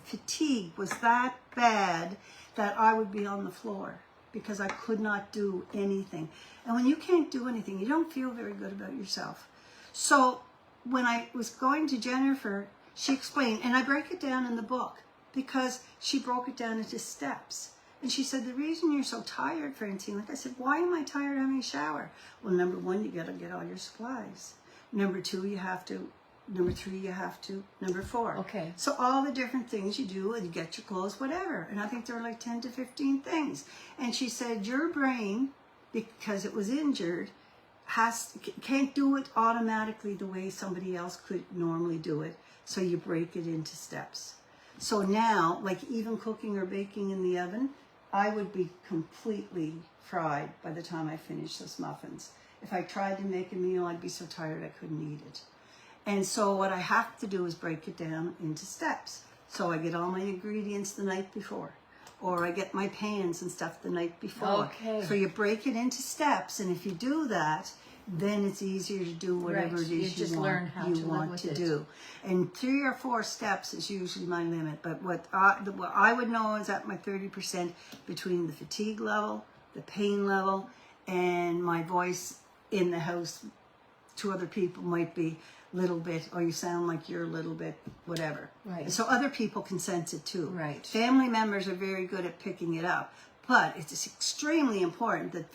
fatigue was that bad that I would be on the floor because I could not do anything. And when you can't do anything, you don't feel very good about yourself. So when I was going to Jennifer, she explained, and I break it down in the book because she broke it down into steps. And she said, the reason you're so tired, Francene, like I said, why am I tired having a shower? Well, number 1, you got to get all your supplies. Number 2, you have to. Number 3, you have to. Number 4. Okay. So all the different things you do, and you get your clothes, whatever. And I think there were like 10 to 15 things. And she said, your brain, because it was injured, can't do it automatically the way somebody else could normally do it. So you break it into steps. So now, like even cooking or baking in the oven, I would be completely fried by the time I finished those muffins. If I tried to make a meal, I'd be so tired I couldn't eat it. And so what I have to do is break it down into steps. So I get all my ingredients the night before, or I get my pans and stuff the night before. Okay. So you break it into steps, and if you do that, then it's easier to do whatever it is you want to do. And 3 or 4 steps is usually my limit. But what I would know is at my 30% between the fatigue level, the pain level, and my voice in the house to other people might be little bit, or you sound like you're a little bit, whatever. Right. So other people can sense it too. Right. Family members are very good at picking it up, but it's extremely important that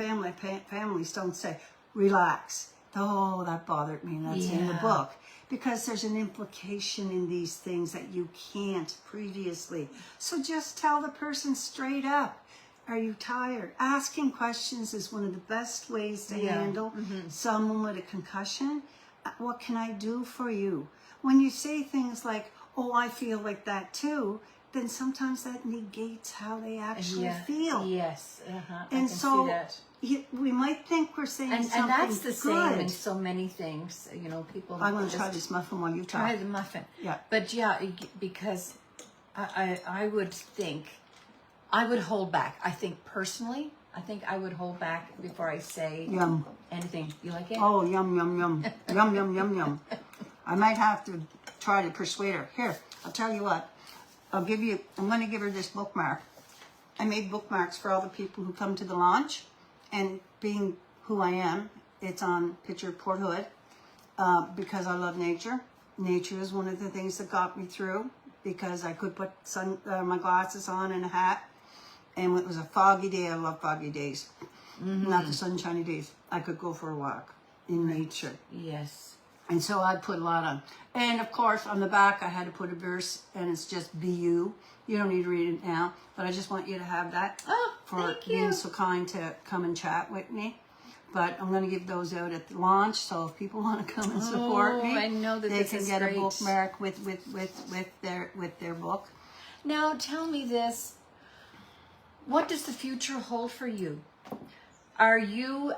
families don't say, relax. Oh, that bothered me. That's in the book. Because there's an implication in these things that you can't previously. So just tell the person straight up, are you tired? Asking questions is one of the best ways to handle someone with a concussion. What can I do for you? When you say things like, oh, I feel like that too, then sometimes that negates how they actually feel. Yes. I And can so see that. we might think we're saying something And that's the good. same in so many things. You know, people. I'm going to just try this muffin while you talk. try the muffin. Yeah. But yeah, because I would think, I would hold back. I think personally, I would hold back before I say Yum. anything. You like it? Oh, yum, yum, yum. Yum, yum, yum, yum. I might have to try to persuade her. Here, I'll tell you what. I'm going to give her this bookmark. I made bookmarks for all the people who come to the launch. And being who I am, it's on picture of Port Hood because I love nature. Nature is one of the things that got me through because I could put my glasses on and a hat. And it was a foggy day. I love foggy days. Not the sunshiny days. I could go for a walk in nature. Yes. And so I'd put a lot on. And of course, on the back, I had to put a verse, and it's just be you. You don't need to read it now, but I just want you to have that for thank being you. so kind to come and chat with me. But I'm going to give those out at the launch, so if people want to come and support me, I know that they this can is get great. a bookmark with their book. Now tell me this. What does the future hold for you? Are you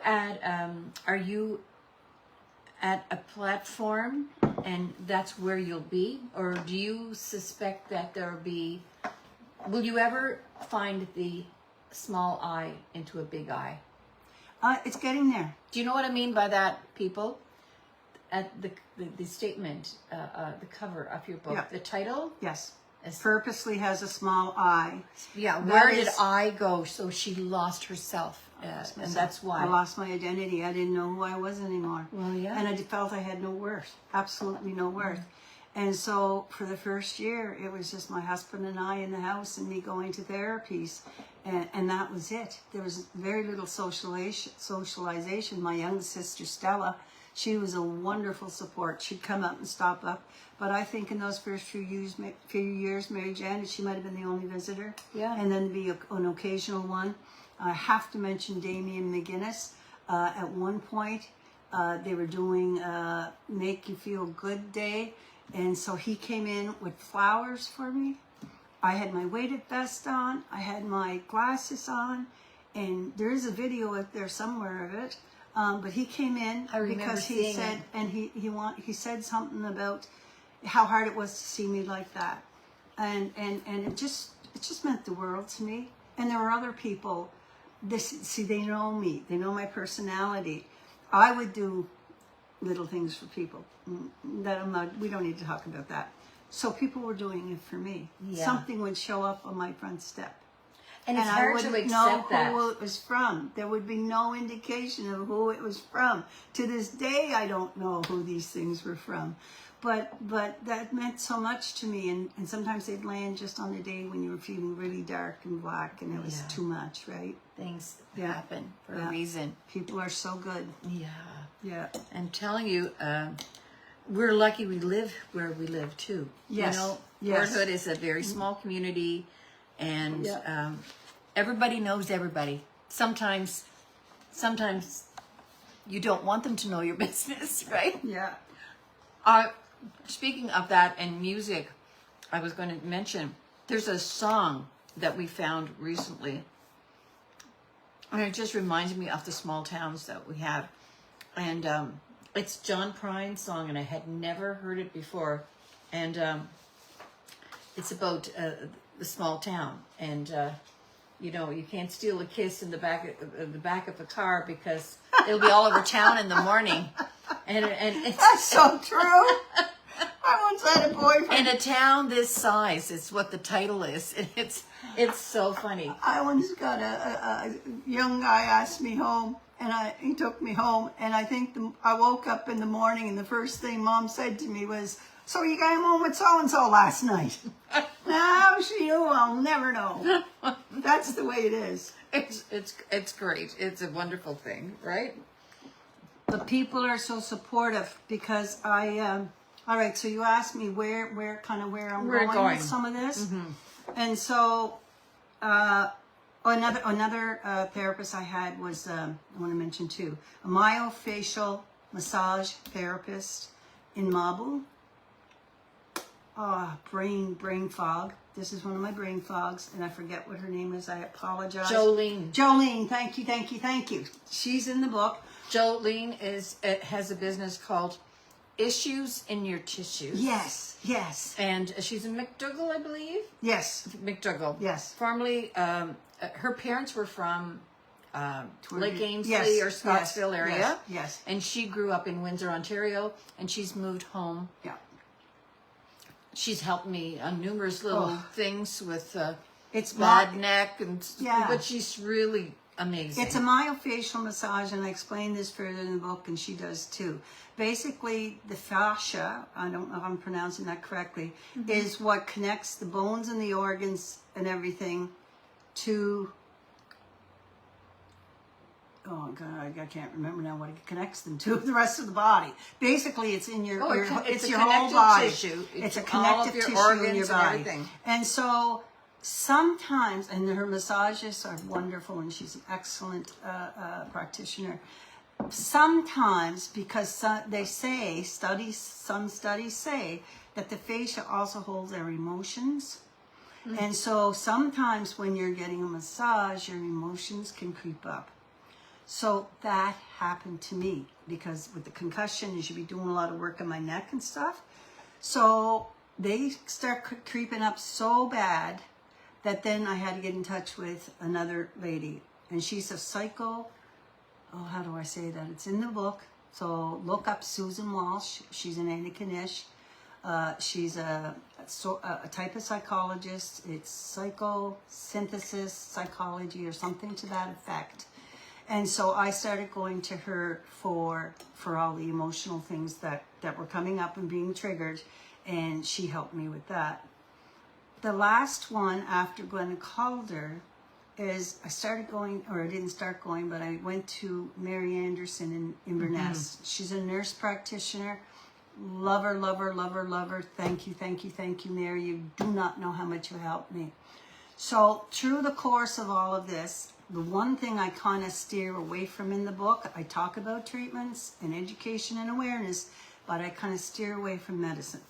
at a platform and that's where you'll be? Or do you suspect that will you ever find the small I into a big I? It's getting there. Do you know what I mean by that, people? At the statement, the cover of your book, Yeah. the title? Yes. is- Purposely has a small I. Yeah, That where did is- I go? So she lost herself. And that's why. I lost my identity. I didn't know who I was anymore. Well, yeah. And I felt I had no worth, absolutely no worth. And so for the first year, it was just my husband and I in the house and me going to therapies. And that was it. There was very little socialization. My youngest sister, Stella, she was a wonderful support. She'd come up and stop up. But I think in those first few years, Mary Janet, she might have been the only visitor. Yeah. And then be an occasional one. I have to mention Damien McGinnis. At one point, they were doing Make You Feel Good Day. And so he came in with flowers for me. I had my weighted vest on. I had my glasses on. And there is a video out there somewhere of it. But he came in I remember because he seeing said, it. and he said something about how hard it was to see me like that. And it just meant the world to me. And there were other people. They know me. They know my personality. I would do little things for people. We don't need to talk about that. So people were doing it for me. Yeah. Something would show up on my front step. And it's I hard wouldn't to know accept that. who it was from. There would be no indication of who it was from. To this day, I don't know who these things were from. But that meant so much to me. And sometimes they'd land just on the day when you were feeling really dark and black and it was too much, right? Things Yeah. happen for Yeah. a reason. People are so good. Yeah. Yeah. I'm telling you, we're lucky we live where we live too. Yes. You know, Yes. Port Hood is a very small community, and Yeah. everybody knows everybody. Sometimes you don't want them to know your business, right? Yeah. Speaking of that and music, I was going to mention there's a song that we found recently, and it just reminds me of the small towns that we have. And it's John Prine's song, and I had never heard it before. And it's about the small town, and you can't steal a kiss in the back of a car because it'll be all over town in the morning. And it's That's so true. I once had a boyfriend. in a town this size. It's what the title is. And it's so funny. I once got a young guy asked me home, and he took me home, and I think I woke up in the morning, and the first thing Mom said to me was, "So you came home with so-and-so last night?" Now she knew. I'll never know. That's the way it is. It's great. It's a wonderful thing, right? But people are so supportive because all right, so you asked me where I'm We're going going. with some of this. And so another therapist I had was, I want to mention too, a myofascial massage therapist in Mabu. brain fog. This is one of my brain fogs, and I forget what her name is. I apologize. Jolene. Thank you. She's in the book. Jolene has a business called Issues in Your Tissues. Yes. And she's in McDougall, I believe. Yes. McDougall. Yes. Formerly, her parents were from Lake Ainslie Yes, or Scottsville yes, area. yes. And she grew up in Windsor, Ontario, and she's moved home. Yeah. She's helped me on numerous little things with It's bad neck, Yeah. but she's really amazing. It's a myofascial massage, and I explain this further in the book, and she does too. Basically, the fascia, I don't know if I'm pronouncing that correctly, is what connects the bones and the organs and everything to, oh God, I can't remember now what it connects them to, the rest of the body. Basically, it's in your, it's your a whole connective body. tissue. It's a all of connective your tissue organs in your and body. everything. And so sometimes, and her massages are wonderful, and she's an excellent practitioner. Sometimes, because they say, some studies say that the fascia also holds our emotions. And so sometimes when you're getting a massage, your emotions can creep up. So that happened to me because with the concussion, you should be doing a lot of work on my neck and stuff. So they start creeping up so bad that then I had to get in touch with another lady. And she's a how do I say that? It's in the book. So look up Susan Walsh. She's an Anna-Kanish. She's a type of psychologist. It's psychosynthesis psychology or something to that effect. And so I started going to her for all the emotional things that were coming up and being triggered, and she helped me with that. The last one after Glenn Calder is I started going, or I didn't start going, but I went to Mary Anderson in Inverness. She's a nurse practitioner. Love her. Thank you, Mary. You do not know how much you helped me. So through the course of all of this, the one thing I kind of steer away from in the book, I talk about treatments and education and awareness, but I kind of steer away from medicine.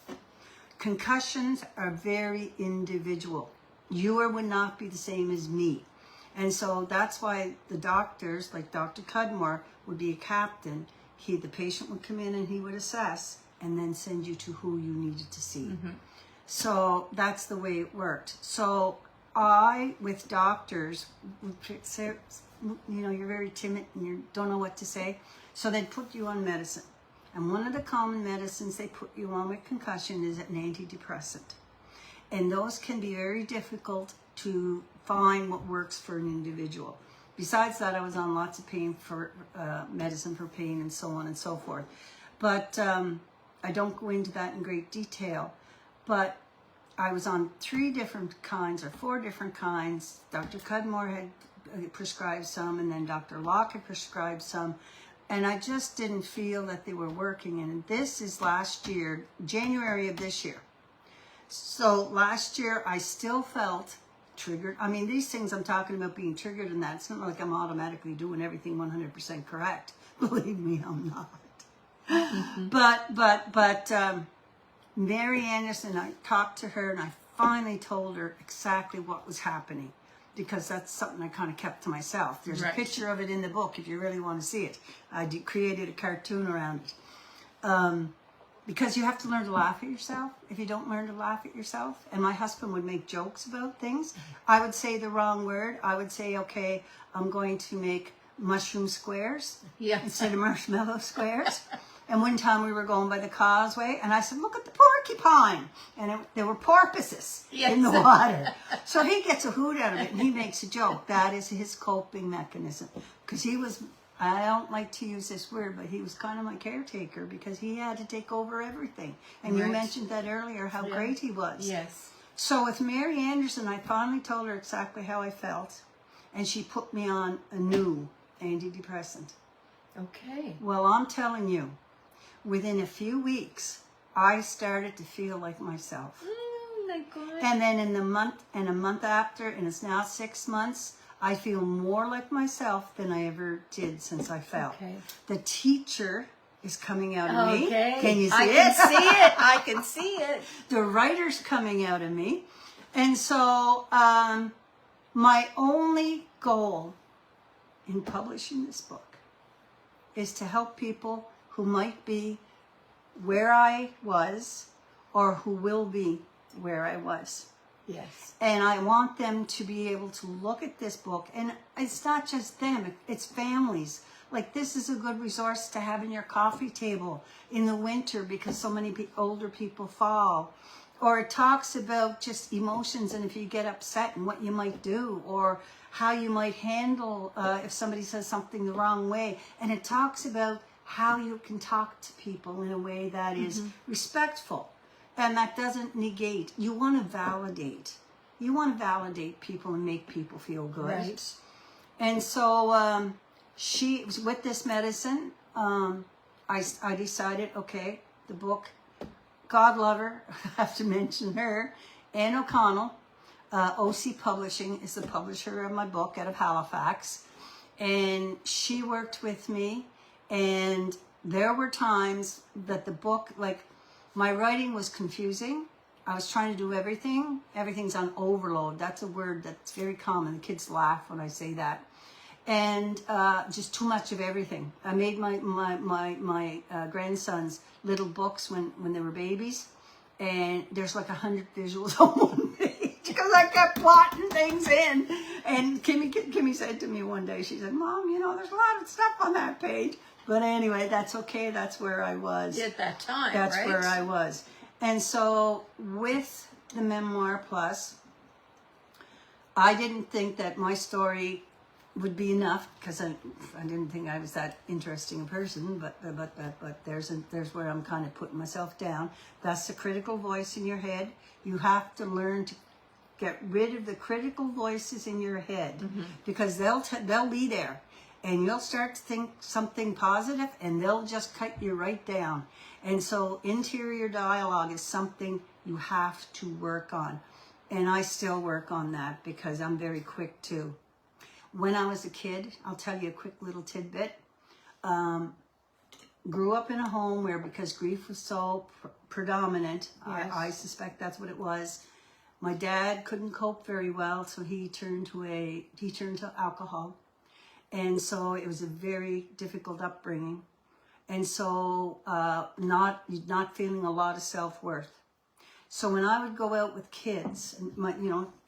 Concussions are very individual. You would not be the same as me. And so that's why the doctors, like Dr. Cudmore, would be a captain. The patient would come in and he would assess and then send you to who you needed to see. So that's the way it worked. So with doctors, would say, you're very timid and you don't know what to say. So they'd put you on medicine. And one of the common medicines they put you on with concussion is an antidepressant. And those can be very difficult to find what works for an individual. Besides that, I was on lots of pain for medicine for pain and so on and so forth. But I don't go into that in great detail. But I was on 3 different kinds or 4 different kinds. Dr. Cudmore had prescribed some, and then Dr. Locke had prescribed some. And I just didn't feel that they were working. And this is last year, January of this year. So last year, I still felt triggered. I mean, these things I'm talking about being triggered and that, it's not like I'm automatically doing everything 100% correct. Believe me, I'm not. But Mary Anderson, I talked to her and I finally told her exactly what was happening, because that's something I kind of kept to myself. There's a picture of it in the book if you really want to see it. I created a cartoon around it. Because you have to learn to laugh at yourself. If you don't learn to laugh at yourself, and my husband would make jokes about things, I would say the wrong word. I would say, okay, I'm going to make mushroom squares instead of marshmallow squares. And one time we were going by the causeway, and I said, look at the porcupine. And there were porpoises in the water. So he gets a hoot out of it, and he makes a joke. That is his coping mechanism. Because he was, I don't like to use this word, but he was kind of my caretaker because he had to take over everything. And you mentioned that earlier, how great he was. Yes. So with Mary Anderson, I finally told her exactly how I felt, and she put me on a new antidepressant. Okay. Well, I'm telling you, within a few weeks, I started to feel like myself. Oh my God. And then in a month after, and it's now 6 months, I feel more like myself than I ever did since I fell. Okay. The teacher is coming out of me. Okay. Can you see I it? can see it. I can see it. The writer's coming out of me. And so my only goal in publishing this book is to help people who might be where I was or who will be where I was. Yes. And I want them to be able to look at this book, and it's not just them, it's families. Like, this is a good resource to have in your coffee table in the winter because so many older people fall. Or it talks about just emotions and if you get upset and what you might do, or how you might handle if somebody says something the wrong way. And it talks about how you can talk to people in a way that is respectful. And that doesn't negate. You want to validate. You want to validate people and make people feel good. Right. And so she was with this medicine. I decided, okay, the book, God love her, I have to mention her, Anne O'Connell, OC Publishing is the publisher of my book out of Halifax. And she worked with me. And there were times that the book, like, my writing was confusing. I was trying to do everything. Everything's on overload. That's a word that's very common. The kids laugh when I say that. And just too much of everything. I made my grandsons little books when they were babies. And there's like 100 visuals on one page because I kept plotting things in. And Kimmy said to me one day, she said, Mom, you know, there's a lot of stuff on that page. But anyway, that's okay. That's where I was. At that time, That's right? where I was. And so with the Memoir Plus, I didn't think that my story would be enough because I didn't think I was that interesting a person. But there's where I'm kind of putting myself down. That's the critical voice in your head. You have to learn to get rid of the critical voices in your head because they'll be there. And you'll start to think something positive and they'll just cut you right down. And so interior dialogue is something you have to work on. And I still work on that because I'm very quick too. When I was a kid, I'll tell you a quick little tidbit. Grew up in a home where, because grief was so predominant, Yes. I suspect that's what it was. My dad couldn't cope very well, so he turned to alcohol. And so it was a very difficult upbringing. And so not feeling a lot of self-worth. So when I would go out with kids, and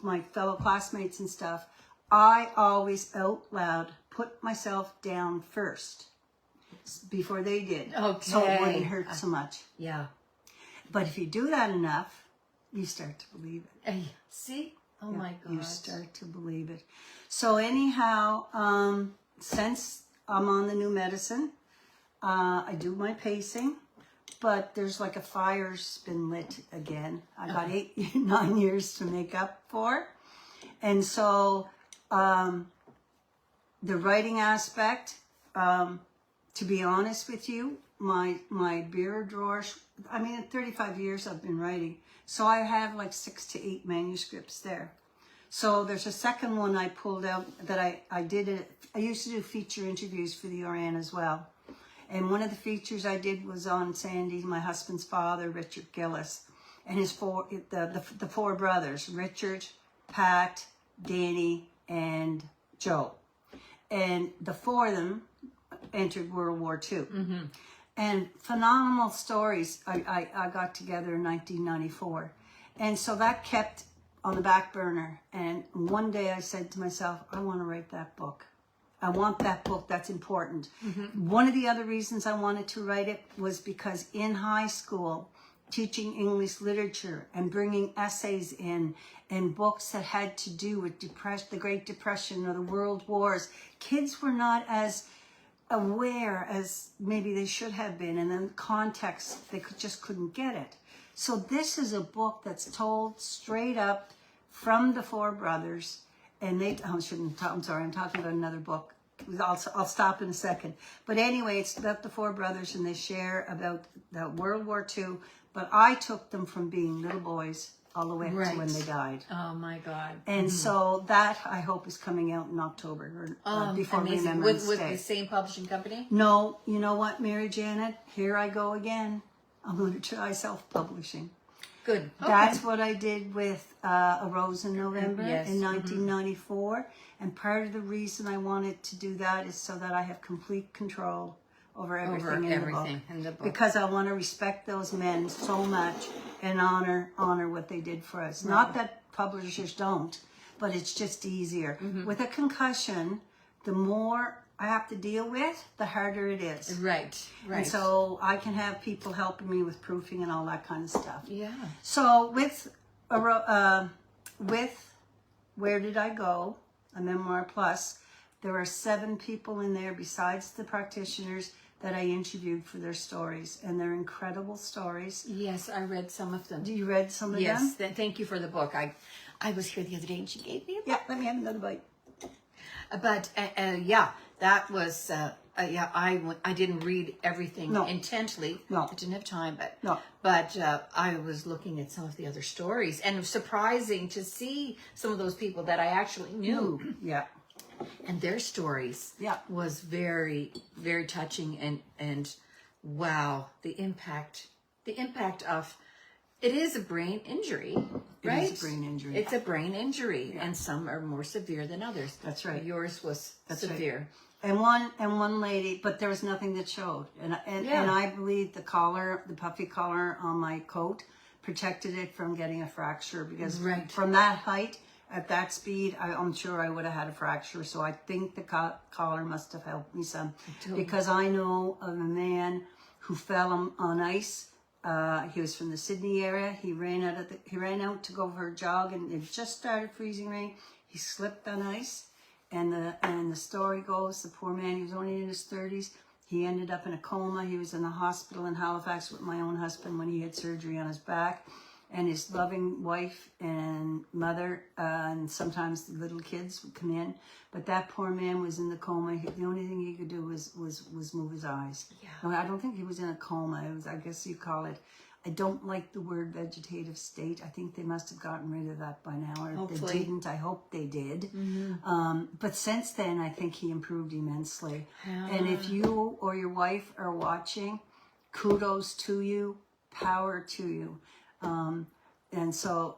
my fellow classmates and stuff, I always out loud put myself down first before they did. Okay. So it wouldn't hurt so much. Yeah. But if you do that enough, you start to believe it. See? Oh my God. You start to believe it. So anyhow, since I'm on the new medicine, I do my pacing, but there's like a fire's been lit again. I got 9 years to make up for. And so the writing aspect, to be honest with you, my bureau drawer, at 35 years I've been writing. So I have like 6 to 8 manuscripts there. So there's a second one I pulled out that I did. I used to do feature interviews for the Oran as well. And one of the features I did was on Sandy, my husband's father, Richard Gillis, and the 4 brothers, Richard, Pat, Danny, and Joe. And the 4 of them entered World War II. Mm-hmm. And phenomenal stories I got together in 1994. And so that kept on the back burner. And one day I said to myself, I want to write that book. I want that book. That's important. Mm-hmm. One of the other reasons I wanted to write it was because in high school, teaching English literature and bringing essays in and books that had to do with the Great Depression or the World Wars, kids were not as aware as maybe they should have been, and in context they just couldn't get it. So this is a book that's told straight up from the 4 brothers, and I'm sorry, I'm talking about another book. I'll stop in a second. But anyway, it's about the 4 brothers, and they share about the World War II. But I took them from being little boys all the way up to when they died. Oh my God. And so that I hope is coming out in October or before Amazing. Remembrance With Day. the same publishing company? No, you know what, Mary Janet? Here I go again. I'm going to try self-publishing. Good. Okay. That's what I did with A Rose in November Yes. in 1994. And part of the reason I wanted to do that is so that I have complete control over everything, in the book. Because I want to respect those men so much and honor what they did for us. Not that publishers don't, but it's just easier. With a concussion, the more I have to deal with, the harder it is. Right. And so I can have people helping me with proofing and all that kind of stuff. Yeah. So with Where Did I Go, a memoir plus, there are 7 people in there besides the practitioners that I interviewed for their stories, and they're incredible stories. Yes, I read some of them. You read some of them? Yes. Thank you for the book. I was here the other day and she gave me a book. Yeah, let me have another bite. But yeah, that was I didn't read everything intently. No. I didn't have time. No. But I was looking at some of the other stories, and it was surprising to see some of those people that I actually knew. Yeah. And their stories was very, very touching, and wow, the impact of it is a brain injury, right? It is a brain injury. It's a brain injury, and some are more severe than others. That's right. Yours was severe. Right. And one lady, but there was nothing that showed. And I believe the collar, the puffy collar on my coat, protected it from getting a fracture, because from that height, at that speed, I'm sure I would have had a fracture. So I think the collar must have helped me some, because I know of a man who fell on ice. He was from the Sydney area. He ran out to go for a jog, and it just started freezing rain. He slipped on ice, and the story goes, the poor man, he was only in his 30s. He ended up in a coma. He was in the hospital in Halifax with my own husband when he had surgery on his back. And his loving wife and mother, and sometimes the little kids would come in. But that poor man was in the coma. The only thing he could do was move his eyes. Yeah. No, I don't think he was in a coma. It was, I guess you call it, I don't like the word vegetative state. I think they must have gotten rid of that by now. Or if they didn't, I hope they did. But since then, I think he improved immensely. And if you or your wife are watching, kudos to you, power to you. So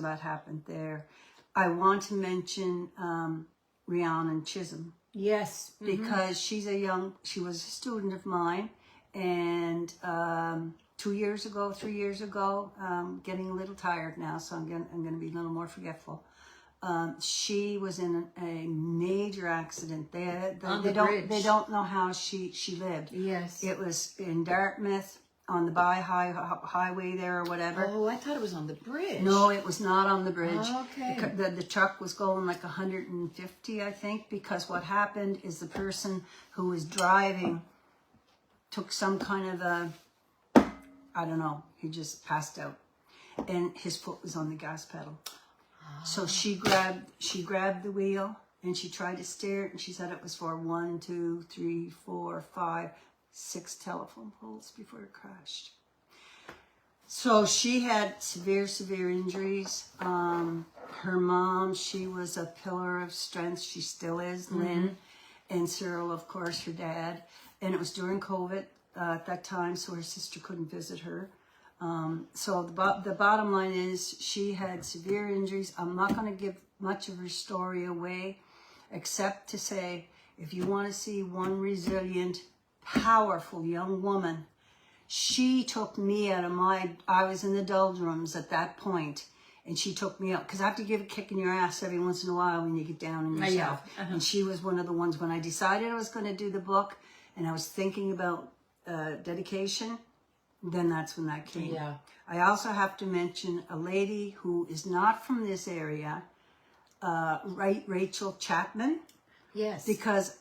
that happened there. I want to mention Rhiannon Chisholm. Yes. Because she was a student of mine, and 3 years ago, getting a little tired now, so I'm going to be a little more forgetful. She was in a major accident. They don't know how she lived. Yes. It was in Dartmouth, on the highway there or whatever. Oh, I thought it was on the bridge. No, it was not on the bridge. Oh, okay. The truck was going like 150, I think, because what happened is the person who was driving took some kind of I don't know, he just passed out, and his foot was on the gas pedal. So she grabbed the wheel, and she tried to steer it, and she said it was for 1, 2, 3, 4, 5, 6 telephone poles before it crashed. So she had severe injuries. Her mom, she was a pillar of strength. She still is, Lynn. And Cyril, of course, her dad. And it was during COVID at that time, so her sister couldn't visit her. So the bottom line is she had severe injuries. I'm not going to give much of her story away, except to say, if you want to see one resilient, powerful young woman, she took me out of I was in the doldrums at that point, and she took me out, because I have to give a kick in your ass every once in a while when you get down on yourself. And she was one of the ones, when I decided I was going to do the book, and I was thinking about dedication, then that's when that came. Yeah. I also have to mention a lady who is not from this area, Rachel Chapman. Yes. Because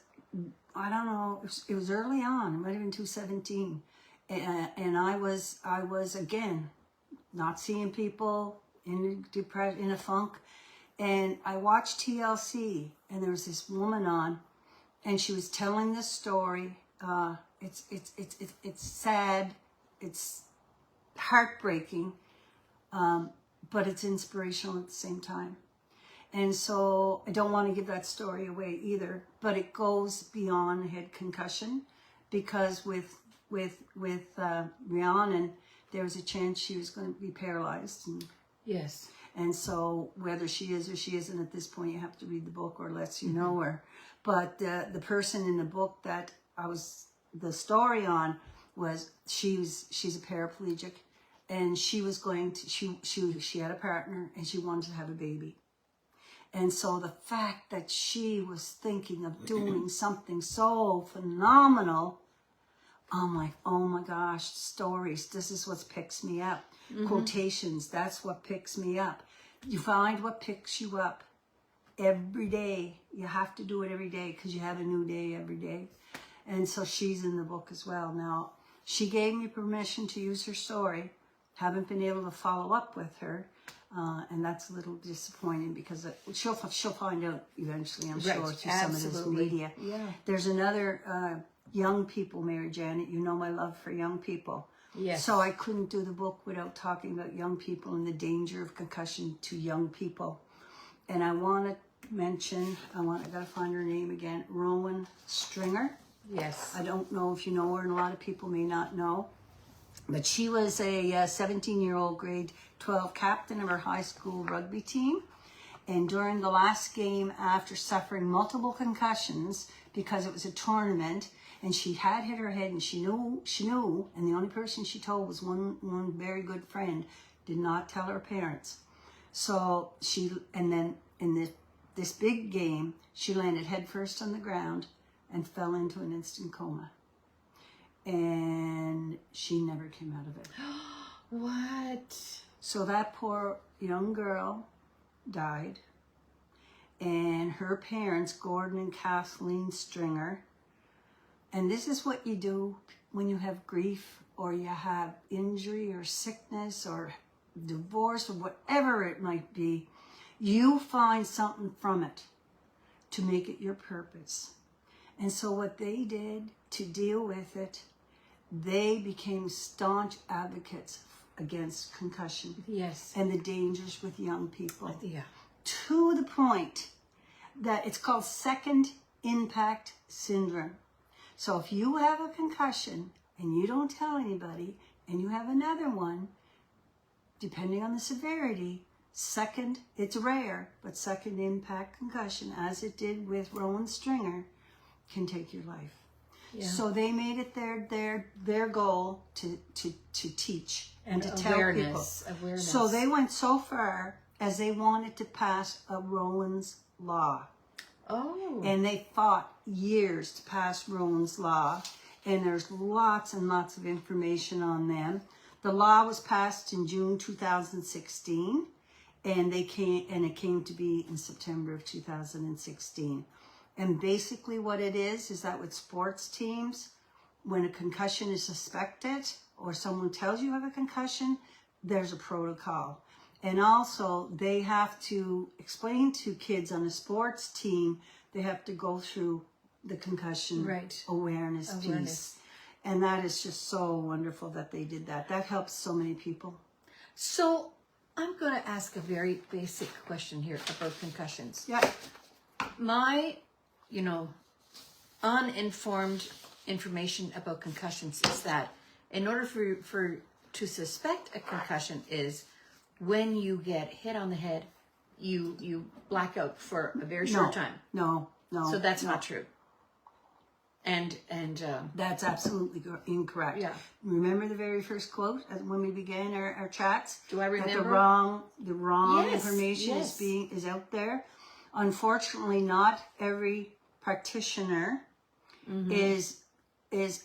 I don't know, it was early on, it might have been 2017, and I was again not seeing people, in a funk, and I watched TLC, and there was this woman on, and she was telling this story. It's sad, it's heartbreaking, but it's inspirational at the same time. And so I don't want to give that story away either, but it goes beyond head concussion, because with Rhiannon, there was a chance she was going to be paralyzed. Yes. And so whether she is or she isn't at this point, you have to read the book or lets you know her. But the person in the book that the story on was, she's a paraplegic, and she was going to, she had a partner and she wanted to have a baby. And so the fact that she was thinking of doing something so phenomenal, I'm like, oh my gosh, stories, this is what picks me up. Quotations, that's what picks me up. You find what picks you up every day. You have to do it every day, because you have a new day every day. And so she's in the book as well. Now, she gave me permission to use her story. Haven't been able to follow up with her. And that's a little disappointing, because she'll find out eventually, I'm sure, through some of this media. Yeah. There's another young people, Mary Janet. You know my love for young people. Yes. So I couldn't do the book without talking about young people and the danger of concussion to young people. And I want to mention, I got to find her name again, Rowan Stringer. Yes. I don't know if you know her, and a lot of people may not know. But she was a 17-year-old grade 12 captain of her high school rugby team. And during the last game, after suffering multiple concussions, because it was a tournament, and she had hit her head, and she knew, and the only person she told was one very good friend, did not tell her parents. So and then in this big game, she landed headfirst on the ground and fell into an instant coma. And she never came out of it. What? So that poor young girl died. And her parents, Gordon and Kathleen Stringer, and this is what you do when you have grief, or you have injury or sickness or divorce or whatever it might be, you find something from it to make it your purpose. And so what they did to deal with it, they became staunch advocates against concussion. Yes. And the dangers with young people. Yeah. To the point that it's called second impact syndrome. So if you have a concussion and you don't tell anybody, and you have another one, depending on the severity, it's rare, but second impact concussion, as it did with Rowan Stringer, can take your life. Yeah. So they made it their goal to teach and to tell people. Awareness. So they went so far as they wanted to pass a Rowan's Law. Oh. And they fought years to pass Rowan's Law. And there's lots and lots of information on them. The law was passed in June 2016, and it came to be in September of 2016. And basically what it is that with sports teams, when a concussion is suspected or someone tells you have a concussion, there's a protocol. And also they have to explain to kids on a sports team, they have to go through the concussion awareness piece. And that is just so wonderful that they did that. That helps so many people. So I'm going to ask a very basic question here about concussions. Yeah. My, uninformed information about concussions is that in order to suspect a concussion is when you get hit on the head, you black out for a very short time. No. So that's not true. And that's absolutely incorrect. Yeah. Remember the very first quote when we began our chats? Do I remember? That the wrong Yes, information yes. is out there. Unfortunately, not every practitioner is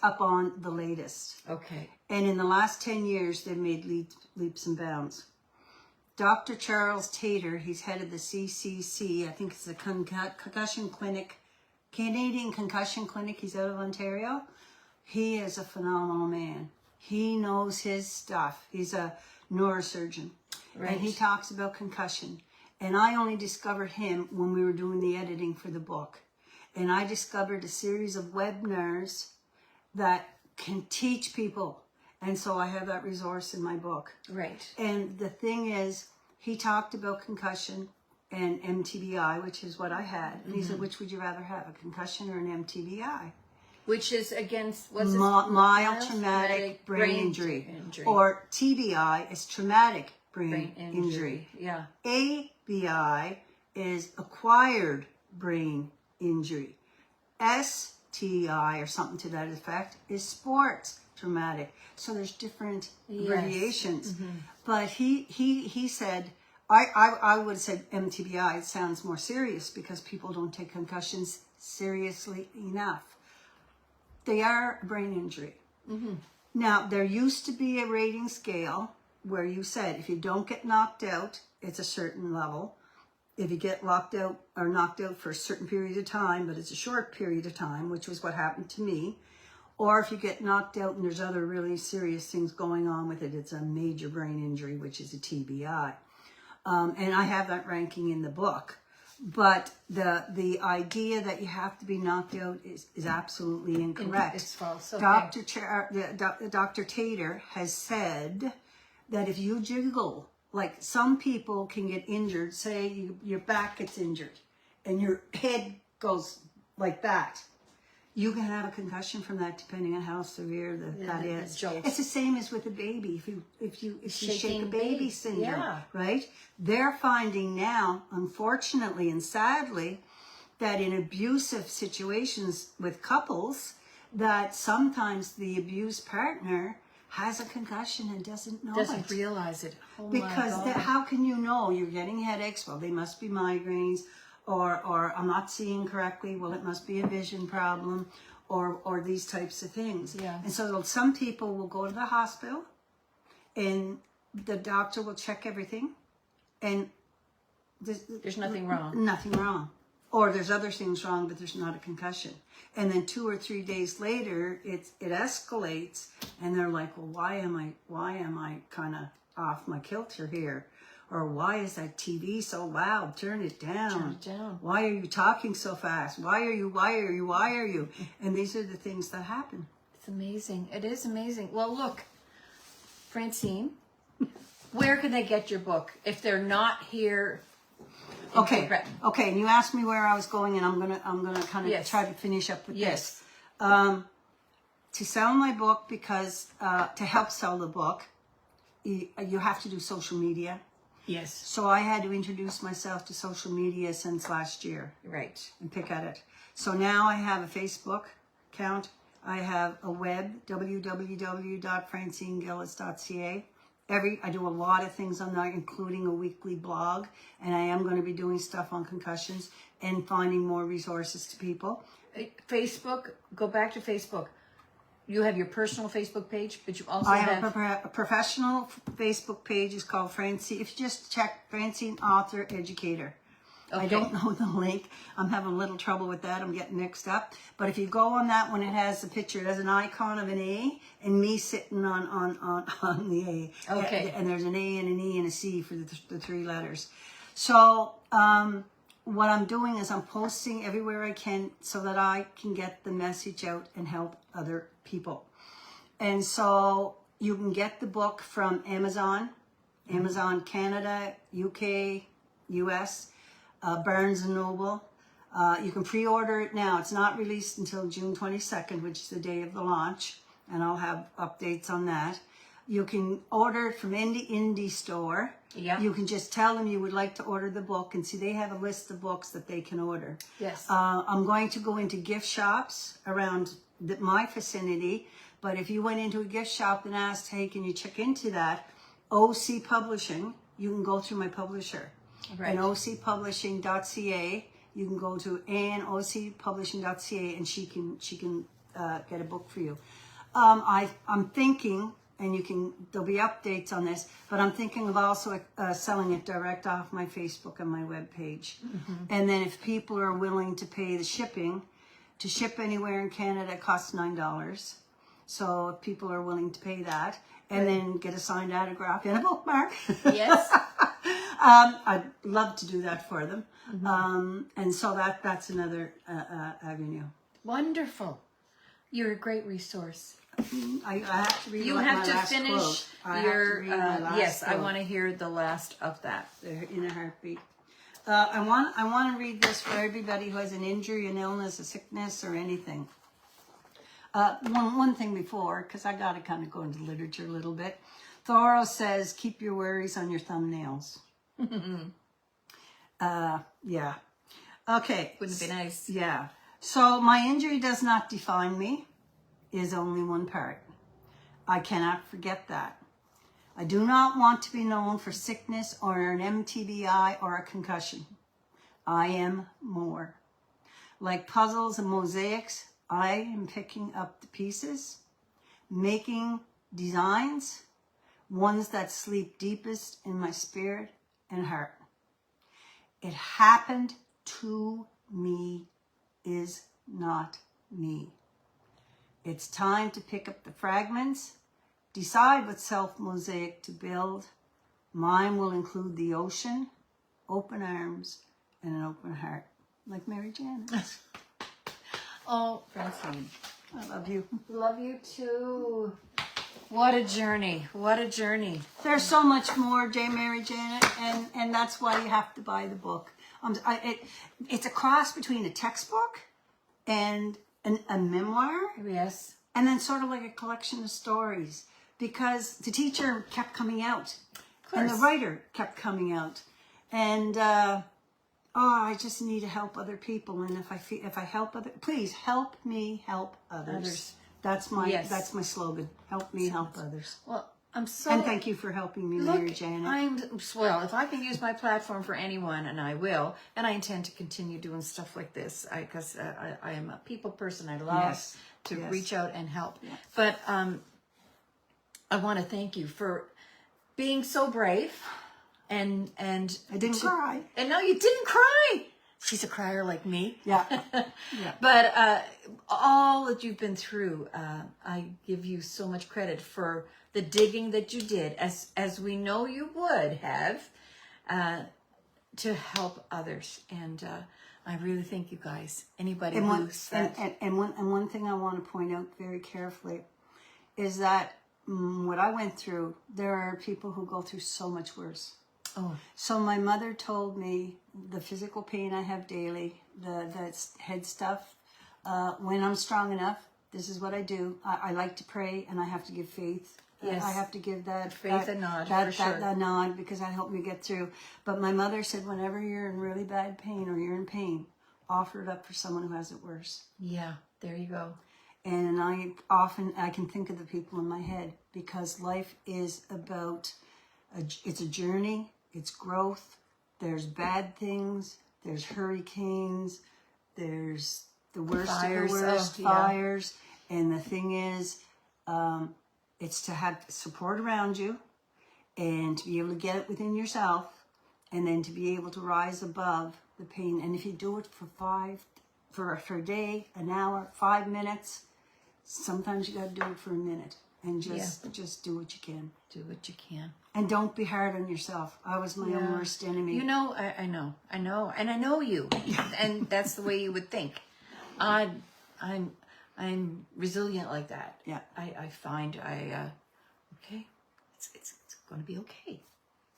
up on the latest. Okay. And in the last 10 years, they've made leaps and bounds. Dr. Charles Tater, he's head of the CCC, I think it's the concussion clinic, Canadian Concussion Clinic. He's out of Ontario. He is a phenomenal man. He knows his stuff. He's a neurosurgeon. Right. And he talks about concussion. And I only discovered him when we were doing the editing for the book. And I discovered a series of webinars that can teach people. And so I have that resource in my book. Right. And the thing is, he talked about concussion and MTBI, which is what I had. And he said, which would you rather have, a concussion or an MTBI? Which is against, what's Mild traumatic brain injury. Or TBI is traumatic brain injury. Yeah. ABI is acquired brain injury. STI or something to that effect is sports traumatic. So there's different abbreviations. But he said, I would have said MTBI. It sounds more serious because people don't take concussions seriously enough. They are a brain injury. Now, there used to be a rating scale where you said if you don't get knocked out, it's a certain level. If you get locked out or knocked out for a certain period of time, but it's a short period of time, which was what happened to me, or if you get knocked out and there's other really serious things going on with it, it's a major brain injury, which is a TBI. And I have that ranking in the book. But the idea that you have to be knocked out is absolutely incorrect. It's false. Okay. Dr. Tater has said that if you jiggle, like some people can get injured, say your back gets injured and your head goes like that, you can have a concussion from that depending on how severe that is. Jolt. It's the same as with a baby. If you shake a baby syndrome, right? They're finding now, unfortunately and sadly, that in abusive situations with couples, that sometimes the abused partner has a concussion and doesn't know Doesn't realize it. Oh because my God. how can you know you're getting headaches? Well, they must be migraines, or I'm not seeing correctly. Well, it must be a vision problem, or these types of things. Yeah. And so some people will go to the hospital, and the doctor will check everything, and There's nothing wrong. Nothing wrong. Or there's other things wrong, but there's not a concussion. And then 2 or 3 days later, it escalates, and they're like, well, why am I kind of off my kilter here? Or why is that TV so loud? Turn it down. Turn it down. Why are you talking so fast? Why are you? And these are the things that happen. It's amazing. It is amazing. Well, look, Francene, where can they get your book if they're not here? Okay. And you asked me where I was going, and I'm gonna kind of try to finish up with this. To sell my book, because to help sell the book, you have to do social media. Yes. So I had to introduce myself to social media since last year. Right. And pick at it. So now I have a Facebook account. I have a web, www.francenegillis.ca. I do a lot of things on there, including a weekly blog, and I am going to be doing stuff on concussions and finding more resources to people. Facebook, go back to Facebook. You have your personal Facebook page, but you also I have a professional Facebook page. It's called Francene. If you just check Francene Author Educator. Okay. I don't know the link. I'm having a little trouble with that. I'm getting mixed up. But if you go on that one, it has a picture. It has an icon of an A and me sitting on the A. Okay. And there's an A and an E and a C for the 3 letters. So what I'm doing is I'm posting everywhere I can so that I can get the message out and help other people. And so you can get the book from Amazon Canada, UK, US. Barnes & Noble. You can pre-order it now. It's not released until June 22nd, which is the day of the launch, and I'll have updates on that. You can order it from Indie Store. Yeah. You can just tell them you would like to order the book, and see they have a list of books that they can order. Yes. I'm going to go into gift shops around my vicinity, but if you went into a gift shop and asked, hey, can you check into that? OC Publishing, you can go through my publisher. Right. And ocpublishing.ca, you can go to ocpublishing.ca, and she can get a book for you. I'm thinking, and there'll be updates on this, but I'm thinking of also selling it direct off my Facebook and my webpage. Mm-hmm. And then if people are willing to pay the shipping, to ship anywhere in Canada, it costs $9. So if people are willing to pay that, and then get a signed autograph and a bookmark. Yes. I'd love to do that for them. Mm-hmm. And so that's another avenue. Wonderful. You're a great resource. I have to read You my have to last finish quote. I have to your. read my last Yes, I quote. want to hear the last of that. They're in a heartbeat. I want to read this for everybody who has an injury, an illness, a sickness, or anything. One thing before, because I got to kind of go into literature a little bit. Thoreau says, keep your worries on your thumbnails. Yeah. Okay. Wouldn't it be nice? Yeah. So my injury does not define me is only one part. I cannot forget that. I do not want to be known for sickness or an MTBI or a concussion. I am more. Like puzzles and mosaics, I am picking up the pieces, making designs, ones that sleep deepest in my spirit and heart. It happened to me is not me. It's time to pick up the fragments, decide what self-mosaic to build. Mine will include the ocean, open arms, and an open heart, like Mary Janet. Oh, Francene. I love you. Love you too. What a journey. What a journey. There's so much more, Mary Janet, and that's why you have to buy the book. It's a cross between a textbook and a memoir, Yes. and then sort of like a collection of stories, because the teacher kept coming out, and the writer kept coming out, and I just need to help other people, and if I help other, please help me help others. That's my slogan. Help me help others. Well, I'm so. And thank you for helping me, Mary Janet. Well, if I can use my platform for anyone, and I will, and I intend to continue doing stuff like this, because I am a people person. I love to reach out and help. Yes. But I want to thank you for being so brave, and I didn't cry. And no, you didn't cry. She's a crier like me. Yeah. Yeah. But all that you've been through, I give you so much credit for the digging that you did, as we know you would have, to help others. And I really thank you guys. Anybody who's one thing I want to point out very carefully is that what I went through, there are people who go through so much worse. Oh. So my mother told me the physical pain I have daily, the head stuff, when I'm strong enough, this is what I do. I like to pray, and I have to give faith. Yes. I have to give that faith and nod, for sure. that nod, because that helped me get through. But my mother said, whenever you're in really bad pain or you're in pain, offer it up for someone who has it worse. Yeah, there you go. And I can think of the people in my head, because life is about, it's a journey, it's growth. There's bad things, there's hurricanes, there's the worst Fires. of the worst, fires. And the thing is, it's to have support around you, and to be able to get it within yourself, and then to be able to rise above the pain. And if you do it for a day, an hour, 5 minutes, sometimes you got to do it for a minute, and just do what you can. Do what you can. And don't be hard on yourself. I was my own worst enemy. You know, I know, and I know you, and that's the way you would think. I'm resilient like that. Yeah. I find okay, it's going to be okay.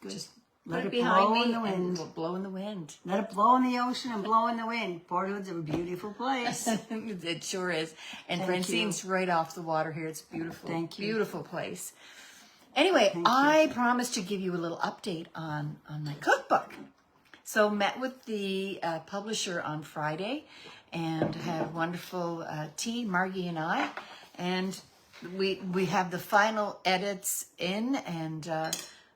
Good. Just let it behind blow me in the wind. and blow in the wind. Let it blow in the ocean and blow in the wind. Port Hood's a beautiful place. It sure is. And Thank Francene's right off the water here. It's beautiful. Thank you. Beautiful place. Anyway, I promised to give you a little update on my cookbook. So met with the publisher on Friday and had wonderful tea, Margie and I. And we have the final edits in, and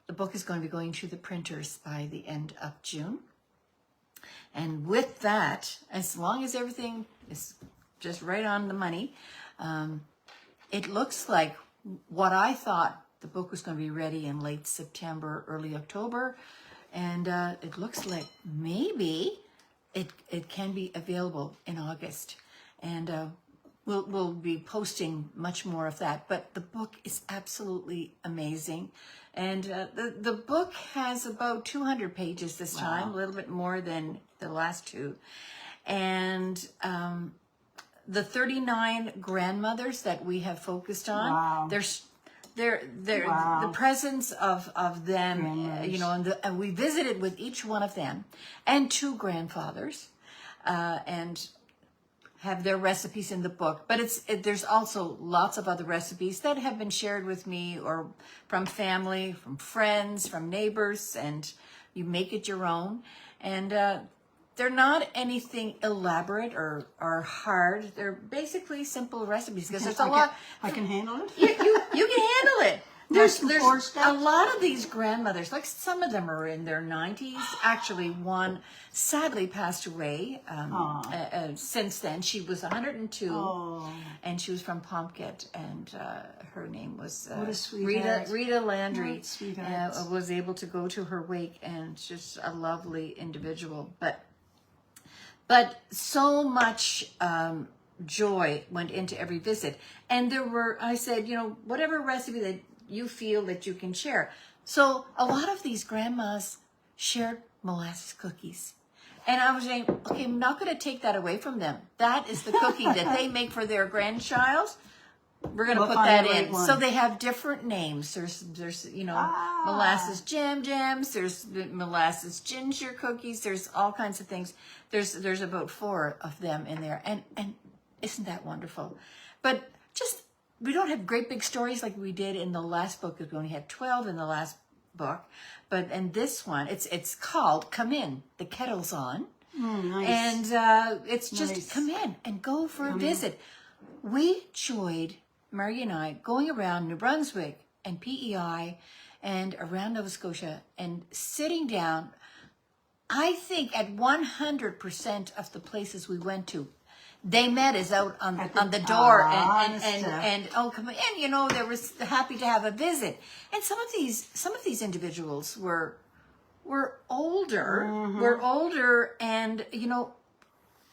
the book is going to be going to the printers by the end of June. And with that, as long as everything is just right on the money, it looks like what I thought the book was going to be ready in late September, early October. And it looks like maybe it can be available in August. And we'll be posting much more of that. But the book is absolutely amazing. And the book has about 200 pages this time, a little bit more than the last two. And the 39 grandmothers that we have focused on. Wow. They're Wow. the presence of them, you know, and we visited with each one of them and 2 grandfathers, and have their recipes in the book. But there's also lots of other recipes that have been shared with me or from family, from friends, from neighbors, and you make it your own. And they're not anything elaborate or hard. They're basically simple recipes because there's a lot. I can handle it. You can handle it. There's There's 4 steps. a lot of these grandmothers, like some of them are in their 90s. Actually, one sadly passed away since then. She was 102, and she was from Pomket, and her name was What a sweetheart. Rita Landry. What sweethearts. Was able to go to her wake, and just a lovely individual. But so much joy went into every visit. And I said, you know, whatever recipe that you feel that you can share. So a lot of these grandmas shared molasses cookies. And I was saying, okay, I'm not going to take that away from them. That is the cookie that they make for their grandchild. We're going to put that in. So they have different names. There's you know, molasses jams. There's molasses ginger cookies. There's all kinds of things. There's about 4 of them in there. And isn't that wonderful? But just, we don't have great big stories like we did in the last book, because we only had 12 in the last book. But in this one, it's called Come In, the Kettle's On. Nice. And it's just Nice. come in and go for a visit. We enjoyed, Mary and I, going around New Brunswick and PEI and around Nova Scotia and sitting down. I think at 100% of the places we went to, they met us out on the door and oh, come in, you know, they were happy to have a visit. And some of these individuals were older, and you know,